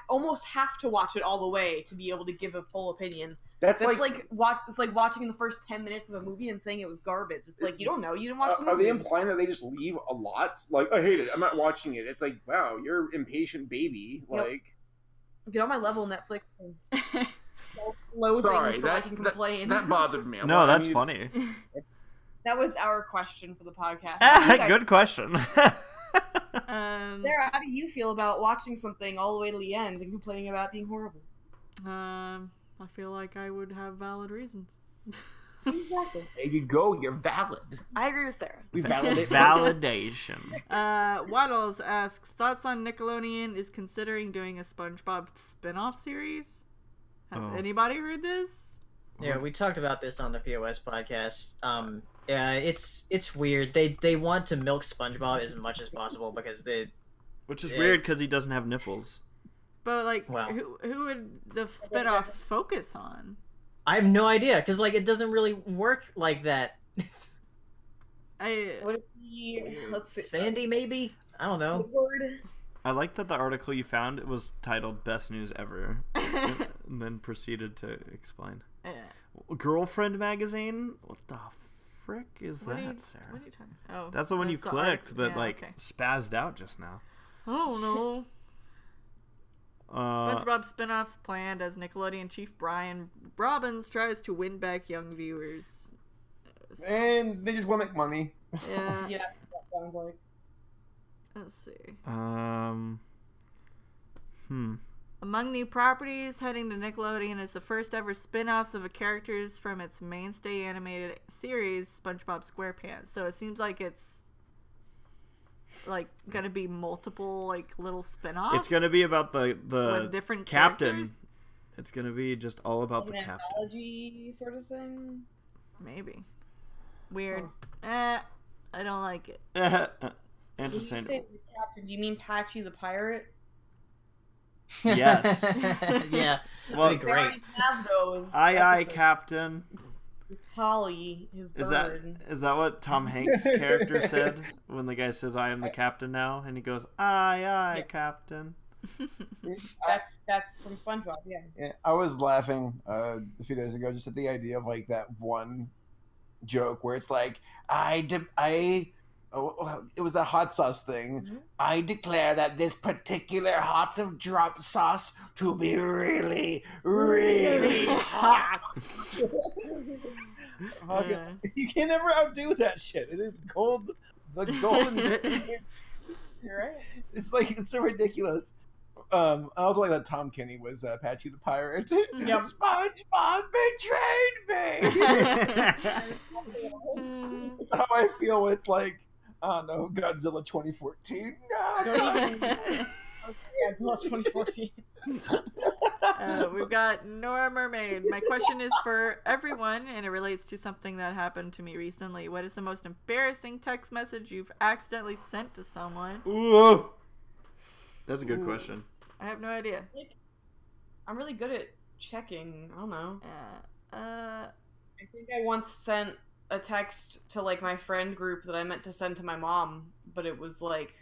almost have to watch it all the way to be able to give a full opinion. It's like watching the first 10 minutes of a movie and saying it was garbage. It's like, you don't know, you didn't watch the movie. Are they implying that they just leave a lot? Like, I hate it, I'm not watching it. It's like, wow, you're impatient baby. Like, get on my level, Netflix. Self-loathing I can complain. That bothered me. No, that's funny. That was our question for the podcast. Good question. Sarah, how do you feel about watching something all the way to the end and complaining about it being horrible? I feel like I would have valid reasons. Exactly. There you go. You're valid. I agree with Sarah. We validate validation. Waddles asks, thoughts on Nickelodeon is considering doing a SpongeBob spin-off series? Has anybody heard this? Yeah, we talked about this on the POS podcast. Yeah, it's weird. They want to milk SpongeBob as much as possible because which is weird because he doesn't have nipples. But like, who would the spinoff focus on? I have no idea because like it doesn't really work like that. Would it be, let's see, Sandy maybe? I don't know. I like that the article you found, it was titled "Best News Ever," and then proceeded to explain. Girlfriend magazine? What the frick is that, Sarah? What are you talking about? Oh, that's the one you clicked that spazzed out just now. Oh no. SpongeBob spin-offs planned as Nickelodeon chief Brian Robbins tries to win back young viewers. And they just want to make money. Yeah. Yeah, that sounds like. Let's see. Among new properties heading to Nickelodeon is the first ever spin-offs of characters from its mainstay animated series, SpongeBob SquarePants. So it seems like it's like gonna be multiple like little spin-offs. It's gonna be about the with different captain. characters? It's gonna be just all about the captain. Anthology sort of thing. Maybe. Weird. I don't like it. And to When you Saint. say captain, do you mean Patchy the pirate? Yes. Yeah. Well, That'd be They great. already have those. Aye, episodes. Captain. Polly, his Is bird. that what Tom Hanks' character said when the guy says, "I am the captain now," and he goes, "Aye, Yeah. Captain." That's from SpongeBob. Yeah. I was laughing a few days ago just at the idea of like that one joke where it's like, it was that hot sauce thing. Mhm. I declare that this particular hot of drop sauce to be really, really hot. Yeah. You can never outdo that shit. It is gold. The golden. You're right. It's like it's so ridiculous. I also like that Tom Kenny was Patchy the pirate. Yep. SpongeBob betrayed me. That's how I feel when it's like, oh no, Godzilla 2014. No, Yeah, it's 2014. We've got Nora Mermaid. My question is for everyone, and it relates to something that happened to me recently. What is the most embarrassing text message you've accidentally sent to someone? Ooh. That's a good question. I have no idea. I'm really good at checking. I don't know. Uh, I think I once sent a text to like my friend group that I meant to send to my mom, but it was like,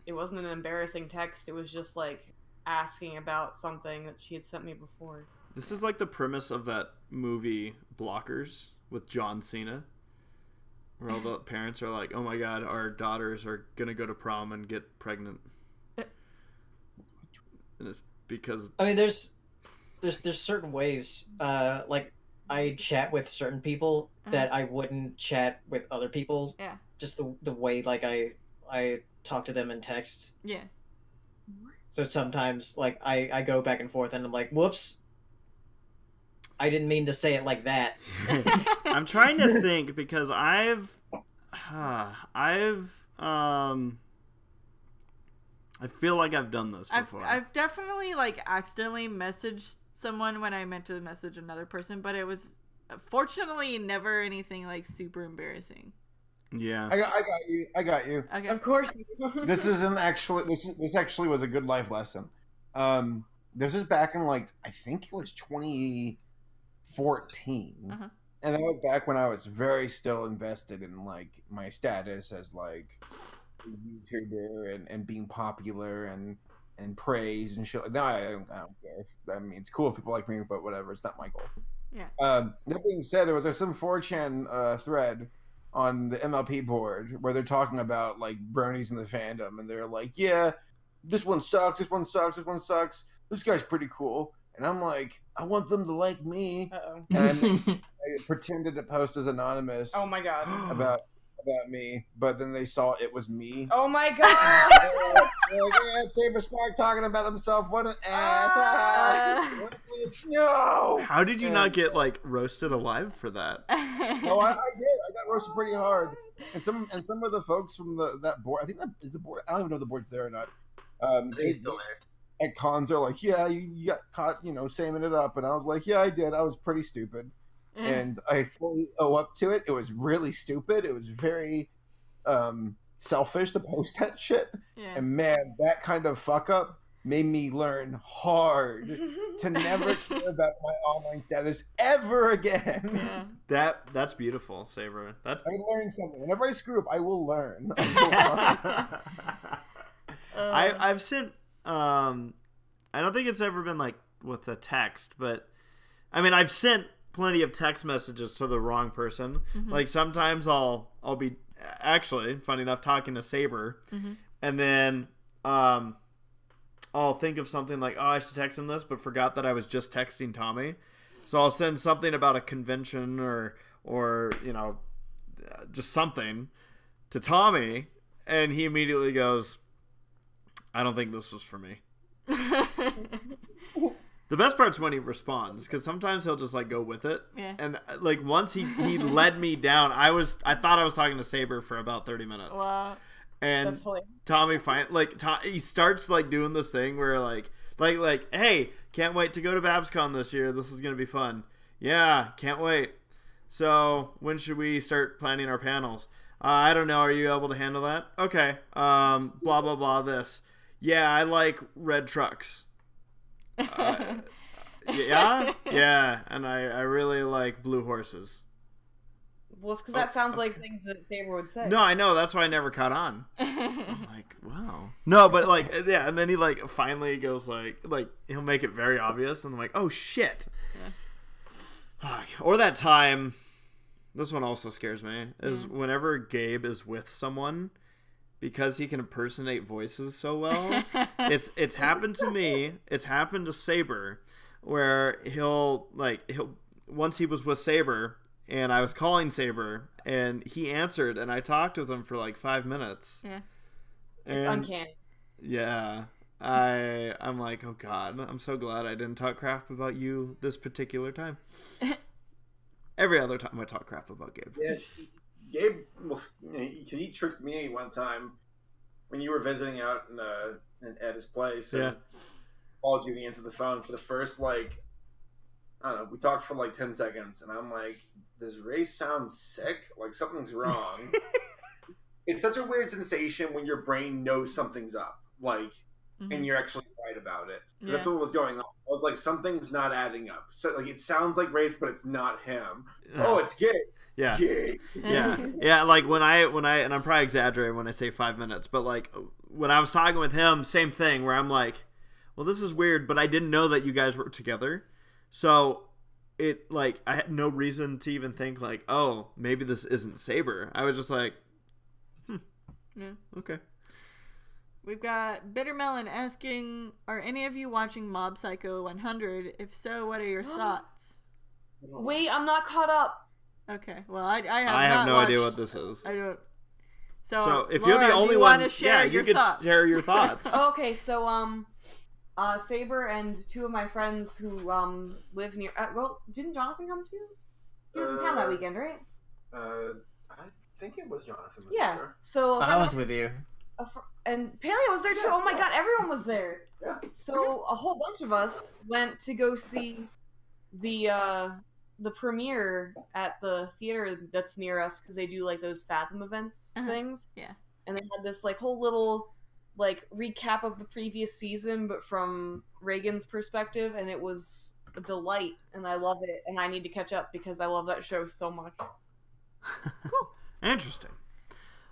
it wasn't an embarrassing text. It was just like asking about something that she had sent me before. This is like the premise of that movie Blockers with John Cena, where all the parents are like, "Oh my God, our daughters are gonna go to prom and get pregnant," and it's because I mean, there's certain ways. Like I chat with certain people that I wouldn't chat with other people. Yeah. Just the way like I talk to them in text. yeah. So sometimes like I go back and forth and I'm like, whoops. I didn't mean to say it like that. I'm trying to think because I feel like I've done this before. I've definitely like accidentally messaged someone when I meant to message another person, but it was fortunately never anything like super embarrassing. Yeah. I got you. Okay. Of course. This actually was a good life lesson. This is back in like I think it was 2014, and that was back when I was very still invested in like my status as like a YouTuber and being popular and praise and shit. No, I don't care. I mean, it's cool if people like me, but whatever. It's not my goal. Yeah. That being said, there was some 4chan thread on the MLP board where they're talking about like bronies in the fandom, and they're like, "Yeah, this one sucks. This one sucks. This one sucks. This guy's pretty cool." And I'm like, I want them to like me. Uh-oh. And I pretended to post as anonymous Oh my god. about me, but then they saw it was me. Oh my god. They're like, yeah, SaberSpark talking about himself. What an ass! No. How did you not get like roasted alive for that? Oh, I did. I got roasted pretty hard. And some of the folks from that board, I think that is the board. I don't even know if the board's there or not. He's still there. At cons are like, yeah, you got caught, saming it up, and I was like, yeah, I did. I was pretty stupid, and I fully owe up to it. It was really stupid. It was very selfish to post that shit, and man, that kind of fuck up made me learn hard to never care about my online status ever again. Yeah. That's beautiful, Saber. I learned something. Whenever I screw up, I will learn. I've sent I don't think it's ever been like with a text, but I mean I've sent plenty of text messages to the wrong person. Like sometimes I'll be actually funny enough talking to Saber, and then I'll think of something like, oh, I should text him this, but forgot that I was just texting Tommy. So I'll send something about a convention or just something to Tommy, and he immediately goes, I don't think this was for me. The best part's when he responds, because sometimes he'll just like go with it. Yeah. And like once he led me down, I thought I was talking to Saber for about 30 minutes. Wow. And Tommy he starts like doing this thing where like hey, can't wait to go to BabsCon this year. This is gonna be fun. Yeah, can't wait. So when should we start planning our panels? I don't know. Are you able to handle that? Okay. Blah, blah, blah, this. Yeah, I like red trucks. Yeah? Yeah, and I really like blue horses. Well, it's because that sounds like things that Saber would say. No, I know. That's why I never caught on. I'm like, wow. No, but like, yeah, and then he like finally goes like he'll make it very obvious, and I'm like, oh shit. Yeah. Or that time, this one also scares me, is whenever Gabe is with someone, because he can impersonate voices so well. It's happened to me. It's happened to Saber, where he'll once he was with Saber. And I was calling Saber, and he answered, and I talked with him for like 5 minutes. Yeah. It's uncanny. Yeah. I'm like, oh God, I'm so glad I didn't talk crap about you this particular time. Every other time I talk crap about Gabe. Yeah, Gabe was, he tricked me one time when you were visiting out at his place. And called you to answer the phone for the first, like, I don't know, we talked for like 10 seconds, and I'm like, does Ray sound sick? Like, something's wrong. It's such a weird sensation when your brain knows something's up, like, and you're actually right about it. Yeah. That's what was going on. I was like, something's not adding up. So, like, it sounds like Ray's, but it's not him. Oh, it's Gabe. Yeah. Gabe. Yeah. Like when I, and I'm probably exaggerating when I say 5 minutes, but like when I was talking with him, same thing where I'm like, well, this is weird, but I didn't know that you guys were together. So it, like, I had no reason to even think, like, oh, maybe this isn't Saber. I was just like, okay. We've got Bittermelon asking, are any of you watching Mob Psycho 100? If so, what are your thoughts? Wait, I'm not caught up. Okay, well, I have no idea what this is. I don't. So if Laura, you're the only one, you could share your thoughts. Okay, so, Saber and two of my friends who live near. Well, didn't Jonathan come too? He was in town that weekend, right? I think it was Jonathan. Yeah. So I was with you. And Paleo was there too. Oh my God, everyone was there. Yeah. So a whole bunch of us went to go see the premiere at the theater that's near us because they do like those Fathom events things. Yeah. And they had this like whole little like recap of the previous season, but from Reagan's perspective, and it was a delight, and I love it, and I need to catch up because I love that show so much. Cool. Interesting.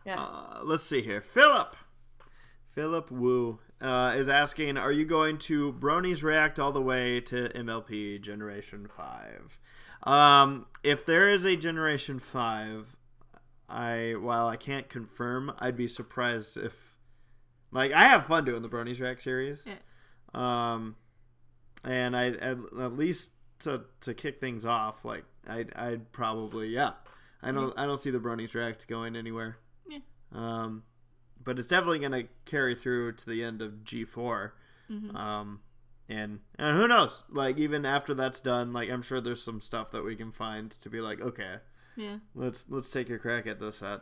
Yeah. Let's see here. Philip Wu is asking, are you going to Bronies react all the way to MLP Generation 5? If there is a Generation 5, while I can't confirm, I'd be surprised if, like, I have fun doing the Bronies React series. Yeah. And I'd at least to kick things off, like, I'd probably, I don't see the Bronies React going anywhere. Yeah. But it's definitely going to carry through to the end of G4. Mm-hmm. And who knows? Like, even after that's done, like, I'm sure there's some stuff that we can find to be like, okay, yeah, let's take a crack at this egg.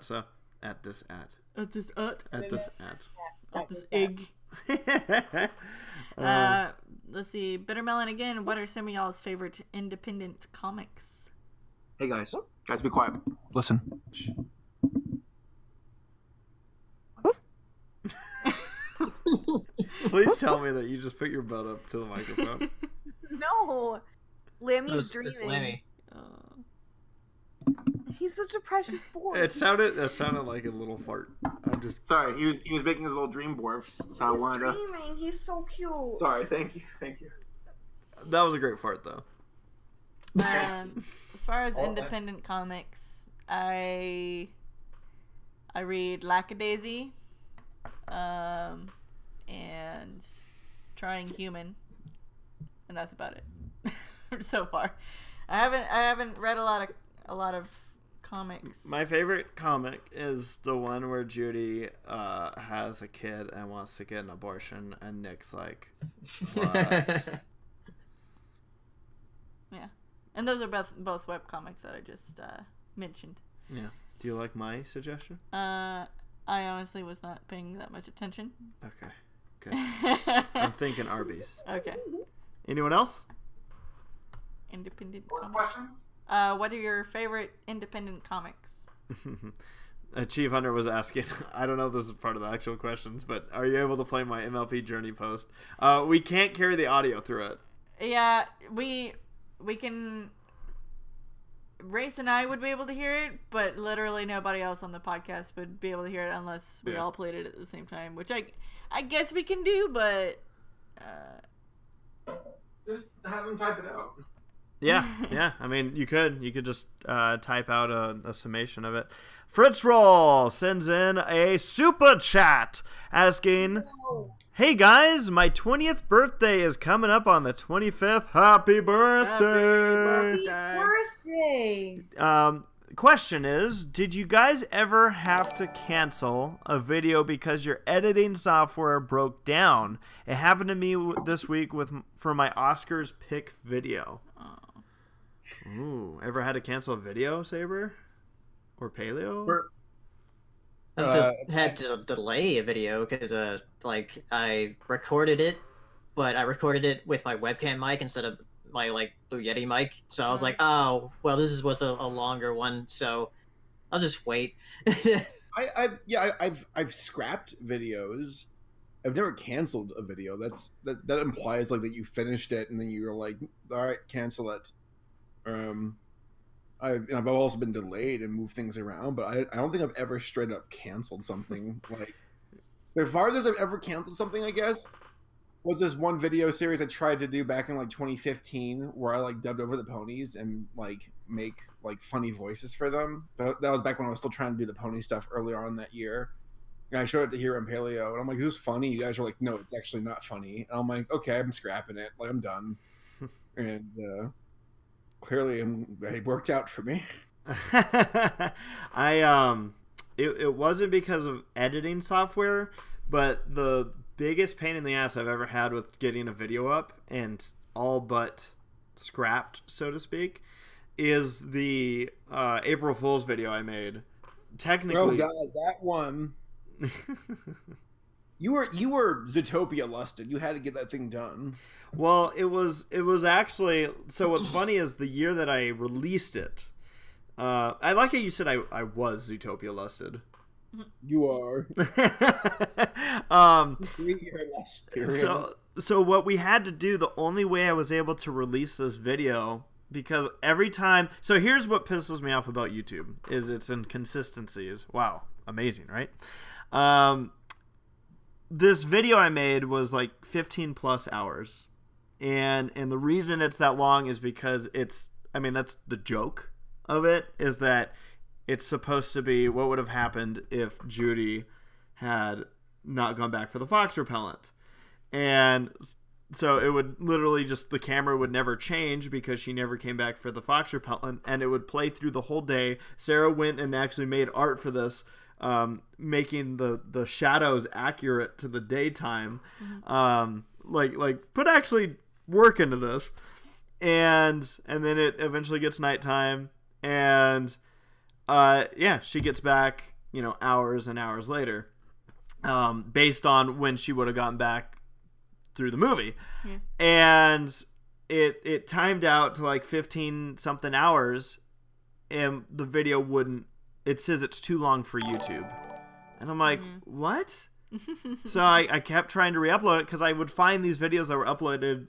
Let's see, Bittermelon again. What are some of y'all's favorite independent comics? Hey guys, be quiet. Listen. Shh. Please tell me that you just put your butt up to the microphone. No, Lammy's dreaming. It's Lammy. He's such a precious boy. That sounded like a little fart. I'm just sorry. He was making his little dream dwarfs. So I wanted to. Dreaming. He's so cute. Sorry. Thank you. That was a great fart, though. As far as independent comics, I read Lackadaisy, and Trying Human, and that's about it so far. I haven't read a lot of comics. My favorite comic is the one where Judy has a kid and wants to get an abortion, and Nick's like, what? Yeah, and those are both web comics that I just mentioned. Yeah. Do you like my suggestion? I honestly was not paying that much attention. Okay. Good. I'm thinking Arby's. Okay. Anyone else? Independent What comics. question? What are your favorite independent comics? Chief Hunter was asking, I don't know if this is part of the actual questions, but are you able to play my MLP Journey post? We can't carry the audio through it. Yeah, we can... Race and I would be able to hear it, but literally nobody else on the podcast would be able to hear it unless we all played it at the same time, which I guess we can do, but... Just have them type it out. Yeah. I mean, you could just type out a summation of it. Fritz Roll sends in a super chat asking, "Hey guys, my 20th birthday is coming up on the 25th. Happy birthday!" Birthday. Question is, did you guys ever have to cancel a video because your editing software broke down? It happened to me this week for my Oscars pick video. Ooh, ever had to cancel a video, Saber? Or Paleo? I had to delay a video because I recorded it, but I recorded it with my webcam mic instead of my Blue Yeti mic. So I was like, oh well, this was a longer one, so I'll just wait. I've scrapped videos. I've never canceled a video. That implies that you finished it and then you were like, all right, cancel it. I've also been delayed and moved things around, but I don't think I've ever straight up canceled something. The farthest I've ever canceled something, I guess, was this one video series I tried to do back in 2015, where I dubbed over the ponies and make funny voices for them. That was back when I was still trying to do the pony stuff earlier on that year. And I showed it to Hero and Paleo, and I'm like, "This is funny." You guys were like, "No, it's actually not funny." And I'm like, "Okay, I'm scrapping it. I'm done." And clearly, it worked out for me. It wasn't because of editing software, but the biggest pain in the ass I've ever had with getting a video up and all but scrapped, so to speak, is the April Fool's video I made. Technically, oh god, that one. You were Zootopia lusted. You had to get that thing done. Well, it was actually, so what's funny is the year that I released it, I like how you said I was Zootopia lusted. You are. So what we had to do, the only way I was able to release this video, because every time, so here's what pisses me off about YouTube, is its inconsistencies. Wow, amazing, right? This video I made was 15 plus hours. And the reason it's that long is because that's the joke of it, is that it's supposed to be what would have happened if Judy had not gone back for the fox repellent. And so it would literally the camera would never change because she never came back for the fox repellent, and it would play through the whole day. Sarah went and actually made art for this, making the shadows accurate to the daytime. Put actually work into this, and then it eventually gets nighttime, and she gets back hours and hours later, based on when she would have gotten back through the movie. And it timed out to 15 something hours, and the video wouldn't, it says it's too long for YouTube. And I'm like, what? So I kept trying to re-upload it because I would find these videos that were uploaded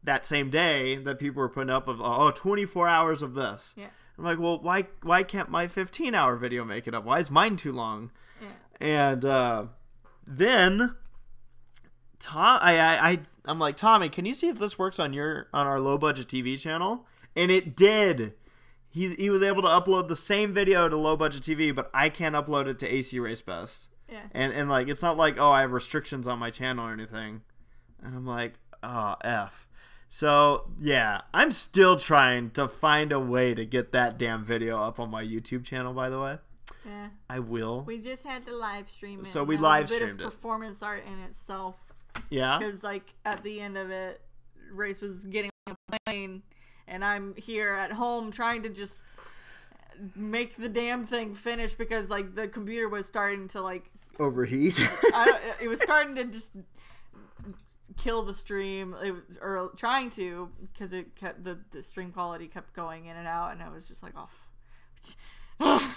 that same day that people were putting up of 24 hours of this. Yeah. I'm like, well, why can't my 15-hour video make it up? Why is mine too long? Yeah. And then I'm like, Tommy, can you see if this works on our low budget TV channel? And it did. He was able to upload the same video to low budget TV, but I can't upload it to ACRacebest. Yeah. And it's not I have restrictions on my channel or anything. And I'm like, oh, F. So, yeah, I'm still trying to find a way to get that damn video up on my YouTube channel, by the way. Yeah. I will. We just had to live stream it. So we live streamed it. A bit of performance art in itself. Yeah. Because, at the end of it, Race was getting on a plane, and I'm here at home trying to just make the damn thing finish because, the computer was starting to, overheat. It was starting to just kill the stream, or trying to, because it kept the stream quality kept going in and out, and I was just like, oh.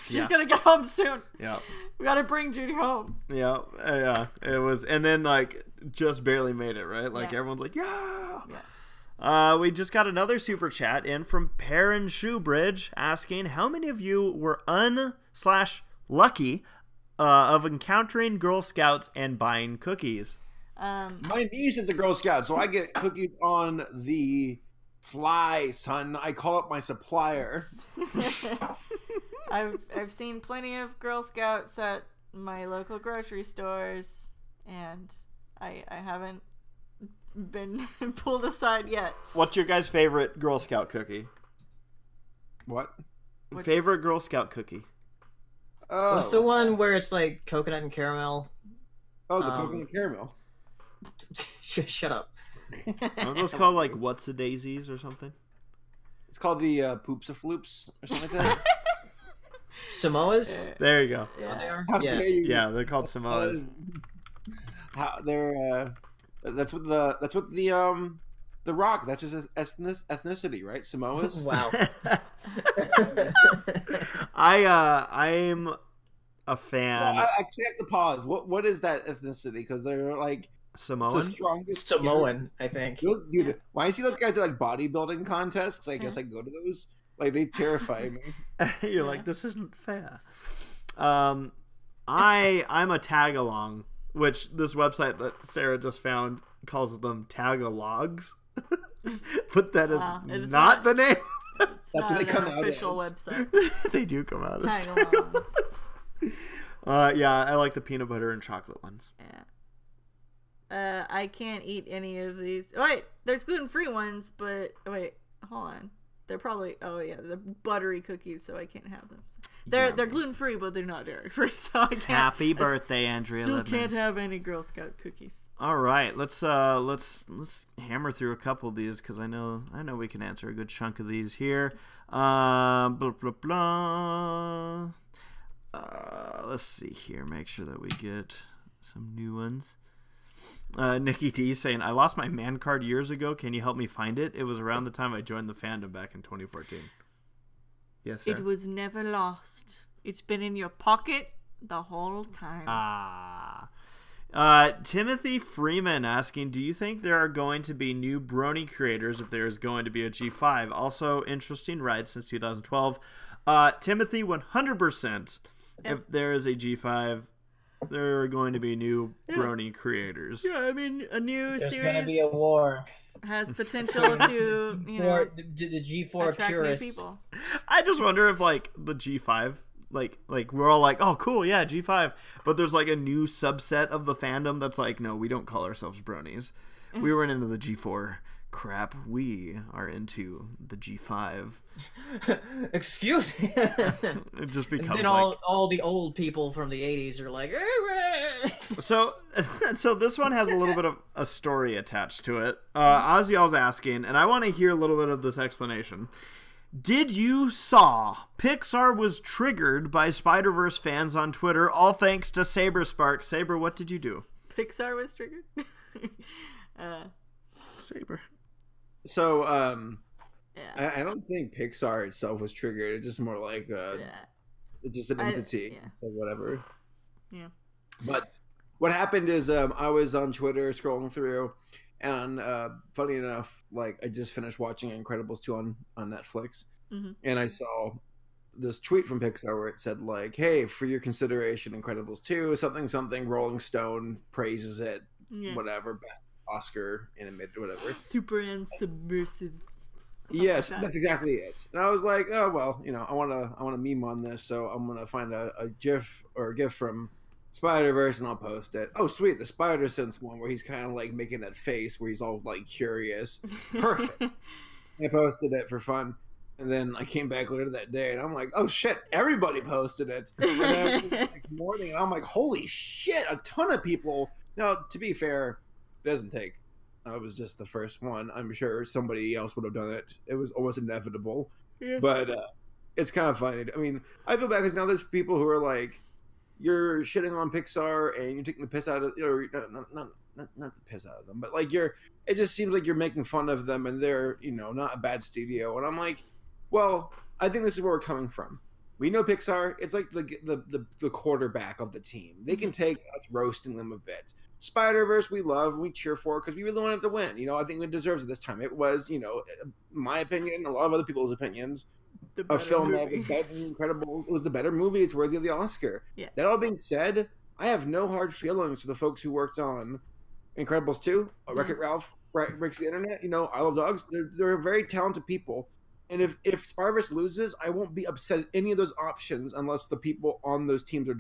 She's gonna get home soon. Yeah. We gotta bring Judy home. Yeah. Yeah. It was, and then like just barely made it, right? Like Yeah. everyone's like, yeah. Yeah. We just got another super chat in from Perrin Shoebridge asking, how many of you were lucky of encountering Girl Scouts and buying cookies? My niece is a Girl Scout, so I get cookies on the fly, son. I call up my supplier. I've seen plenty of Girl Scouts at my local grocery stores, and I haven't been pulled aside yet. What's your guys' favorite Girl Scout cookie? What? Favorite Girl Scout cookie? Oh, What's the one where it's like coconut and caramel? Oh, the coconut caramel. Shut up. Aren't those called like What's a Daisies or something? It's called the Poops a Floops or something like that. Samoas? There you go. What they are? How Yeah. dare you? Yeah, they're called Samoas. How they're that's what the Rock. That's his ethnicity, right? Samoas. Wow. I'm a fan. Well, I actually have to pause. What is that ethnicity? Because they're like Samoan. the strongest. Samoan, I think. Those, dude, when I see those guys at like bodybuilding contests, I guess I go to those. Like they terrify me. You're like, this isn't fair. I'm a tag along, which this website that Sarah just found calls them tagalogs. But that is it's not the name. It's That's not what they an come out official as. website. They do come out as Tag-alongs. tagalogs. Yeah, I like the peanut butter and chocolate ones. Yeah. I can't eat any of these. Oh, wait, there's gluten-free ones, but wait, hold on. They're probably they're buttery cookies, so I can't have them. They're gluten-free, but they're not dairy-free, so I can't. Happy birthday, Andrea. Still Lidman. can't have any Girl Scout cookies. All right, let's hammer through a couple of these because I know we can answer a good chunk of these here. Blah blah blah. Let's see here. Make sure that we get some new ones. Nikki D saying, I lost my man card years ago. Can you help me find it? It was around the time I joined the fandom back in 2014. Yes, sir. It was never lost. It's been in your pocket the whole time. Timothy Freeman asking, do you think there are going to be new Brony creators if there is going to be a G5? Also, interesting ride since 2012. Timothy, 100%. Yep. If there is a G5, there are going to be new Brony creators. Yeah, I mean, a new There's series gonna be a war. has potential to, For the G4 attract new purists. people. I just wonder if, like, the G5... Like we're all like, oh cool, yeah, G5, but there's like a new subset of the fandom that's like, no, we don't call ourselves bronies. We weren't into the G4 crap. We are into the G5. Excuse me. It just becomes and then all the old people from the 80s are like, so this one has a little bit of a story attached to it. Ozyal's asking, and I want to hear a little bit of this explanation. Did you saw Pixar was triggered by Spider-Verse fans on Twitter, all thanks to SaberSpark? Saber, what did you do? Pixar was triggered? Saber. So, Yeah. I don't think Pixar itself was triggered. It's just more like it's just an entity, so whatever. Yeah. But what happened is I was on Twitter scrolling through, and funny enough, like I just finished watching Incredibles 2 on Netflix, and I saw this tweet from Pixar where it said like, "Hey, for your consideration, Incredibles 2, something. Rolling Stone praises it, whatever, best Oscar animated, whatever. Super and subversive." Yes, that's exactly it. And I was like, oh well, I want to meme on this, so I'm gonna find a GIF or a GIF from Spider-Verse and I'll post it. Oh sweet, the Spider-Sense one where he's kind of like making that face where he's all like curious. Perfect. I posted it for fun, and then I came back later that day and I'm like, oh shit, everybody posted it. And then next morning, and I'm like, holy shit, a ton of people. Now, to be fair, it doesn't take. I was just the first one. I'm sure somebody else would have done it. It was almost inevitable. Yeah. But it's kind of funny. I mean, I feel bad because now there's people who are like, you're shitting on Pixar and you're taking the piss out of, not the piss out of them, but like it just seems like you're making fun of them and they're, not a bad studio. And I'm like, well, I think this is where we're coming from. We know Pixar. It's like the quarterback of the team. They can take us roasting them a bit. Spider-Verse we love and we cheer for because we really wanted to win. I think it deserves it this time. It was, my opinion, a lot of other people's opinions, a film that was incredible. It was the better movie. It's worthy of the Oscar. Yeah. That all being said, I have no hard feelings for the folks who worked on Incredibles 2, Wreck-It Ralph, Breaks the Internet. I Love Dogs. They're very talented people. And if Spider-Verse loses, I won't be upset at any of those options unless the people on those teams are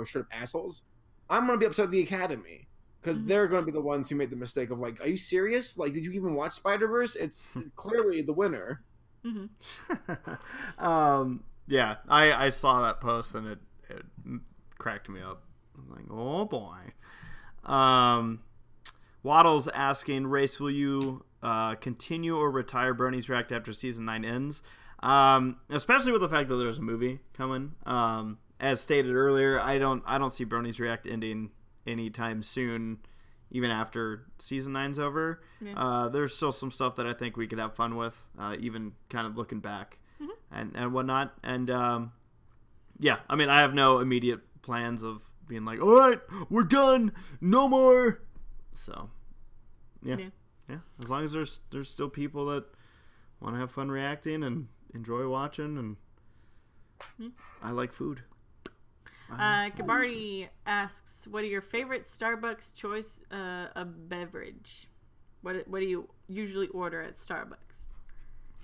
straight up assholes. I'm going to be upset at the Academy because they're going to be the ones who made the mistake of like, are you serious? Like, did you even watch Spider-Verse? It's clearly the winner. Yeah, I saw that post and it cracked me up. I'm like, oh boy. Waddle's asking, Race, will you continue or retire Brony's React after season 9 ends? Especially with the fact that there's a movie coming. As stated earlier, I don't see Brony's React ending anytime soon, even after season 9's over. Yeah. There's still some stuff that I think we could have fun with, even kind of looking back and whatnot. And yeah, I mean, I have no immediate plans of being like, all right, we're done, no more. So, yeah. As long as there's still people that want to have fun reacting and enjoy watching, and I like food. Kabari asks, what are your favorite Starbucks choice of beverage? What do you usually order at Starbucks?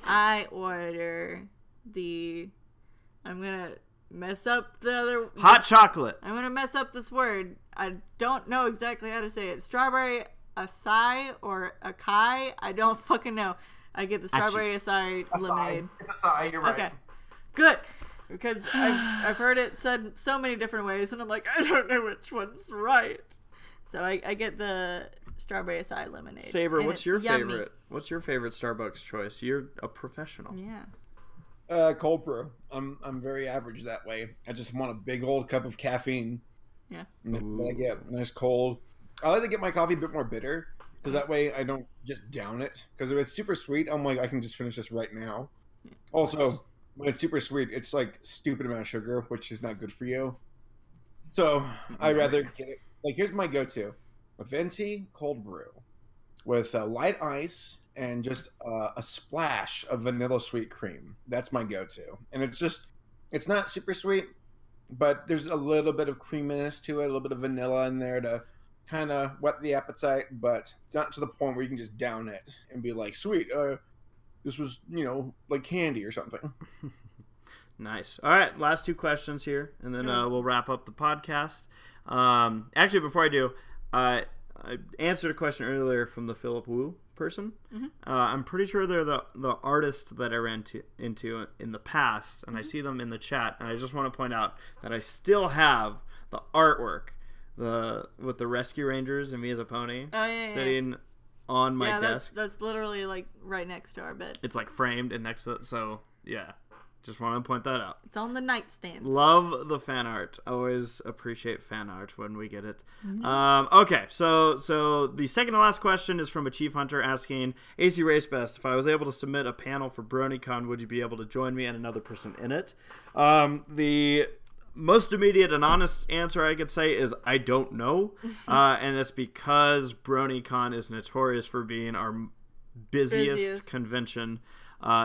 I order I'm gonna mess up hot chocolate. I'm gonna mess up this word. I don't know exactly how to say it. Strawberry acai or acai. I don't fucking know. I get the strawberry acai lemonade. It's acai. You're right. Okay, good. Because I've heard it said so many different ways, and I'm like, I don't know which one's right. So I get the strawberry acai lemonade. Saber, what's your favorite? What's your favorite Starbucks choice? You're a professional. Yeah. Cold brew. I'm very average that way. I just want a big old cup of caffeine. Yeah. And I get nice cold. I like to get my coffee a bit more bitter because that way I don't just down it. Because if it's super sweet, I'm like, I can just finish this right now. Yeah. Also, when it's super sweet, it's like stupid amount of sugar, which is not good for you. So I'd rather get it. Like, here's my go-to: a venti cold brew with light ice and just a splash of vanilla sweet cream. That's my go-to. And it's not super sweet, but there's a little bit of creaminess to it, a little bit of vanilla in there to kind of whet the appetite, but not to the point where you can just down it and be like, sweet, this was, like candy or something. Nice. All right, last two questions here, and then we'll wrap up the podcast. Actually, before I do, I answered a question earlier from the Philip Wu person. I'm pretty sure they're the artist that I ran into in the past, and I see them in the chat, and I just want to point out that I still have the artwork with the Rescue Rangers and me as a pony sitting on my desk. That's literally like right next to our bed. It's like framed and next to it, so yeah. Just want to point that out. It's on the nightstand. Love the fan art. Always appreciate fan art when we get it. Okay, so the second to last question is from a Chief Hunter asking, ACRacebest, if I was able to submit a panel for BronyCon, would you be able to join me and another person in it? The most immediate and honest answer I could say is I don't know. And it's because BronyCon is notorious for being our busiest convention.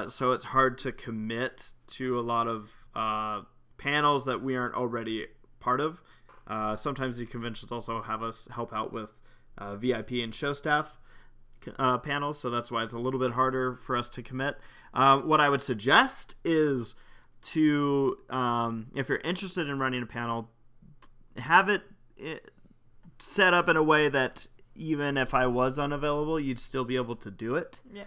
So it's hard to commit to a lot of panels that we aren't already part of. Sometimes the conventions also have us help out with VIP and show staff panels, so that's why it's a little bit harder for us to commit. What I would suggest is to, if you're interested in running a panel, have it set up in a way that even if I was unavailable, you'd still be able to do it. Yeah.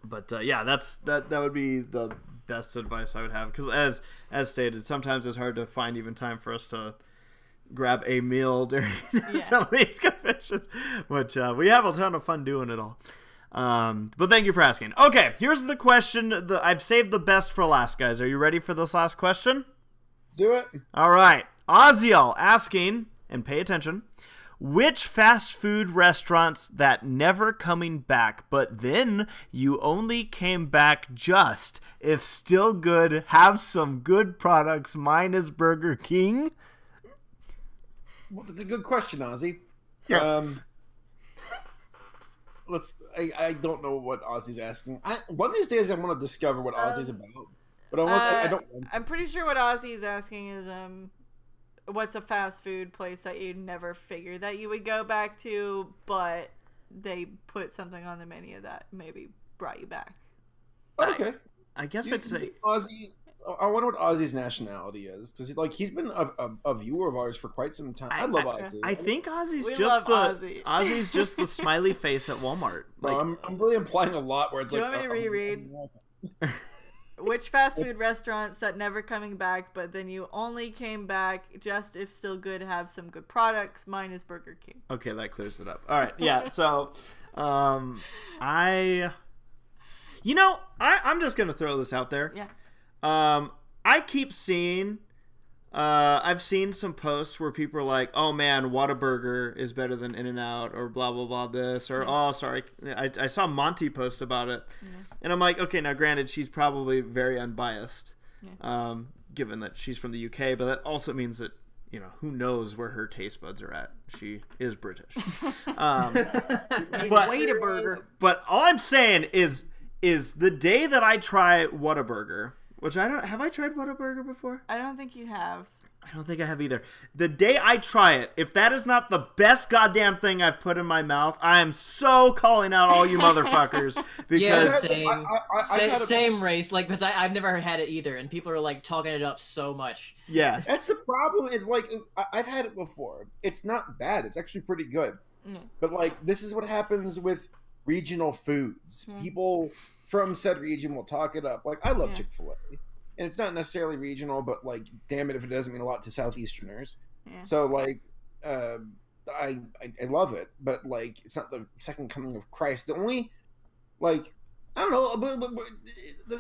But yeah, that would be the best advice I would have, because as stated, sometimes it's hard to find even time for us to grab a meal during some of these conventions, which we have a ton of fun doing it all. But thank you for asking. Okay, here's the question. I've saved the best for last, guys. Are you ready for this last question? Do it. All right. Oziel asking, and pay attention, which fast food restaurants that never coming back, but then you only came back just, if still good, have some good products. Mine is Burger King. Well, that's a good question, Ozzy. Yeah. I don't know what Ozzy's asking. One of these days I want to discover what Ozzy's about. But I don't. I'm pretty sure what Ozzy is asking is what's a fast food place that you'd never figure that you would go back to, but they put something on the menu that maybe brought you back. Okay. I guess I'd say Ozzy. I wonder what Ozzy's nationality is, because he's been a viewer of ours for quite some time. I love Ozzy. I think Ozzy's We just love the Ozzy. Ozzy's just the smiley face at Walmart. No, I'm really implying a lot where it's Do you like. want me to reread? Which fast food restaurants that never coming back, but then you only came back just if still good, have some good products? Mine is Burger King. Okay, that clears it up. All right, yeah. So, I'm just gonna throw this out there. Yeah. I keep seeing, I've seen some posts where people are like, "Oh man, Whataburger is better than In-N-Out," or blah blah blah this, or "Oh, sorry." I saw Monty post about it, and I'm like, okay, now granted, she's probably very unbiased, given that she's from the UK, but that also means that who knows where her taste buds are at. She is British. But Whataburger. But all I'm saying is the day that I try Whataburger. Which have I tried Whataburger before? I don't think you have. I don't think I have either. The day I try it, if that is not the best goddamn thing I've put in my mouth, I am so calling out all you motherfuckers. Because same race. Like, because I've never had it either, and people are like talking it up so much. Yeah, that's the problem. Is like I've had it before. It's not bad. It's actually pretty good. But like this is what happens with regional foods. People from said region will talk it up. Like, I love Chick-fil-A. And it's not necessarily regional, but, like, damn it if it doesn't mean a lot to Southeasterners. Yeah. So, like, I love it. But, like, it's not the second coming of Christ. The only, like, I don't know, but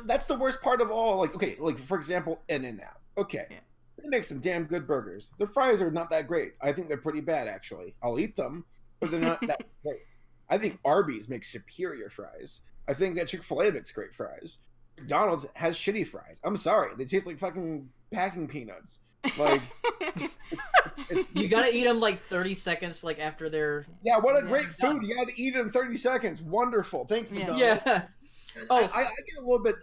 that's the worst part of all. Like, okay, like, for example, In-N-Out. Okay. Yeah. They make some damn good burgers. Their fries are not that great. I think they're pretty bad, actually. I'll eat them, but they're not that great. I think Arby's makes superior fries. I think that Chick-fil-A makes great fries. McDonald's has shitty fries. I'm sorry. They taste like fucking packing peanuts. Like, you gotta eat them like 30 seconds, like after they're... Yeah, what a great food. You gotta eat it in 30 seconds. Wonderful. Thanks, McDonald's. Yeah. I get a little bit,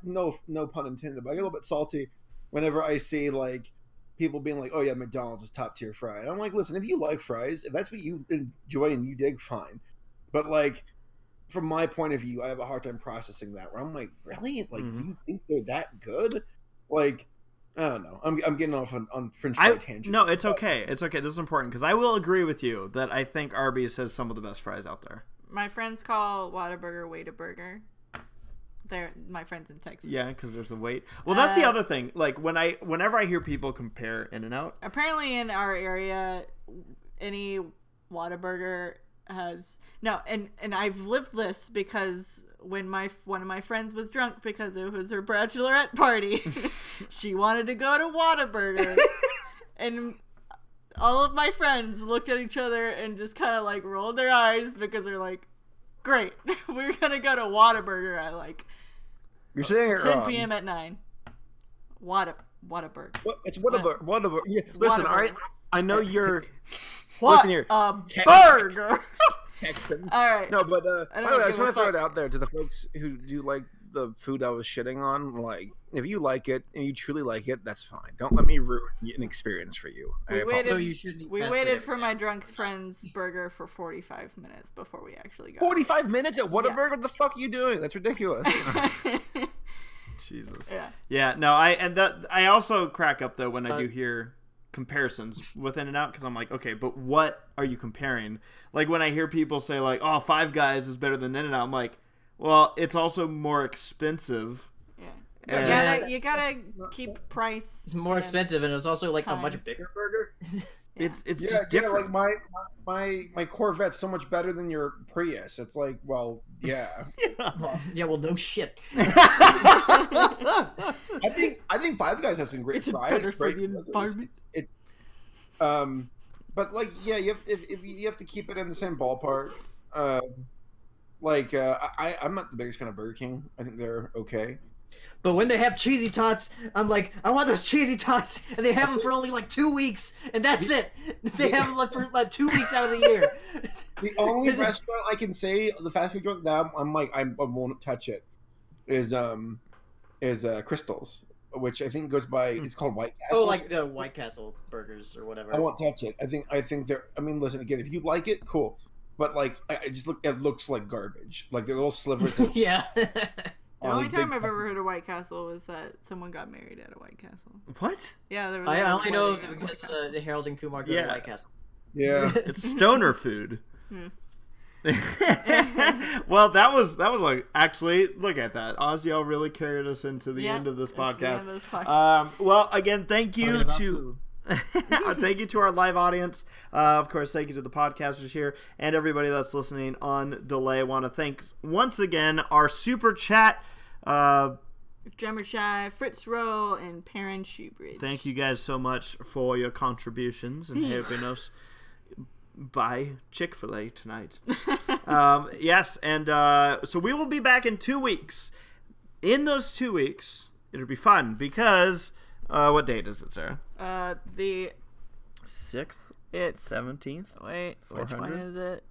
no pun intended, but I get a little bit salty whenever I see, like, people being like, oh yeah, McDonald's is top tier fry. And I'm like, listen, if you like fries, if that's what you enjoy and you dig, fine. But, like, from my point of view, I have a hard time processing that. Where I'm like, really? Like, you think they're that good? Like, I don't know. I'm getting off on French fry tangent. No, it's okay. It's okay. This is important because I will agree with you that I think Arby's has some of the best fries out there. My friends call Whataburger Whataburger. They're my friends in Texas. Yeah, because there's a wait. Well, that's the other thing. Like whenever I hear people compare In-N-Out, apparently in our area, any Whataburger has and I've lived this because when one of my friends was drunk because it was her bachelorette party, she wanted to go to Whataburger, and all of my friends looked at each other and just kind of like rolled their eyes because they're like, "Great, we're gonna go to Whataburger at like you're saying 10 p.m. at 9." Whataburger. It's Whataburger. Yeah. Listen, all right. I know you're. What? Listen here. Burger. Texan. All right. No, but I just want to throw it out there to the folks who do like the food I was shitting on. Like, if you like it and you truly like it, that's fine. Don't let me ruin an experience for you. We waited for my drunk friend's burger for 45 minutes before we actually got 45 minutes at Whataburger? What the fuck are you doing? That's ridiculous. Jesus. Yeah. No. I also crack up though when I do hear comparisons with In-N-Out because I'm like, okay, but what are you comparing? Like when I hear people say like, oh, Five Guys is better than In-N-Out, I'm like, well, it's also more expensive. Yeah. You gotta keep price. It's more expensive, and it's also like a much bigger burger. It's just different. Like my Corvette's so much better than your Prius. It's like, well, yeah. Well, no shit. I think Five Guys has some great fries. Better for the environment. but like, yeah, if you have to keep it in the same ballpark. I'm not the biggest fan of Burger King. I think they're okay. But when they have cheesy tots, I'm like, I want those cheesy tots, and they have them for only like 2 weeks, and that's it. They have them for like 2 weeks out of the year. The only restaurant I can say, the fast food joint that I'm like, I won't touch it, is Crystal's, which I think goes by, it's called White Castle. Oh, like the White Castle burgers or whatever. I won't touch it. I think they're. I mean, listen again. If you like it, cool. But like, it looks like garbage. Like the little slivers. Yeah. The only time I've ever heard of White Castle was that someone got married at a White Castle. What? Yeah, there was. I only know because of the Harold and Kumar go to White Castle. Yeah. It's stoner food. Well, that was like, actually, look at that. Ozzy really carried us into the end of this podcast. Well, again, thank you to thank you to our live audience. Of course, thank you to the podcasters here and everybody that's listening on delay. I want to thank once again our super chat. Drummer Shy, Fritz Rowe, and Perrin Shoebridge. Thank you guys so much for your contributions and helping us buy Chick-fil-A tonight. Yes, and so we will be back in 2 weeks. In those 2 weeks, it'll be fun because what date is it, Sarah? The 6th? It's 17th? Wait, which 400? one is it?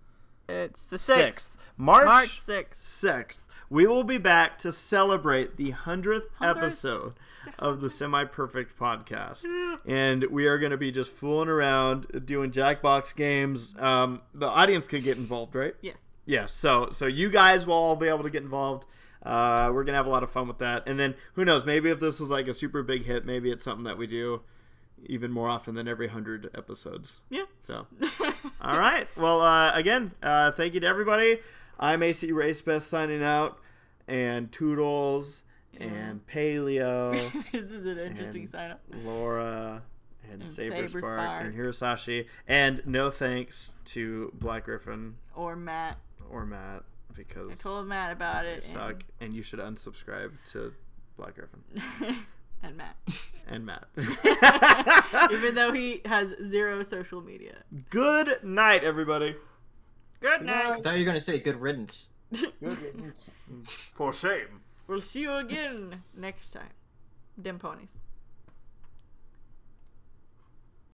It's the 6th. March 6th. 6th. We will be back to celebrate the 100th episode of the Semi-Perfect Podcast. And we are going to be just fooling around, doing Jackbox games. The audience could get involved, right? Yes. Yeah, so you guys will all be able to get involved. We're going to have a lot of fun with that. And then, who knows, maybe if this is like a super big hit, maybe it's something that we do even more often than every 100 episodes. Yeah. So, all right. Well, again, thank you to everybody. I'm ACRacebest signing out, and Toodles, and Paleo. This is an interesting sign up. Laura, and SaberSpark, SaberSpark. and Hirasashi. And no thanks to Black Griffin. Or Matt. Because I told Matt about they it. suck, and you should unsubscribe to Black Griffin. And Matt. And Matt. Even though he has 0 social media. Good night, everybody. Good night. I thought you were going to say good riddance. Good riddance. For shame. We'll see you again next time. Dem ponies.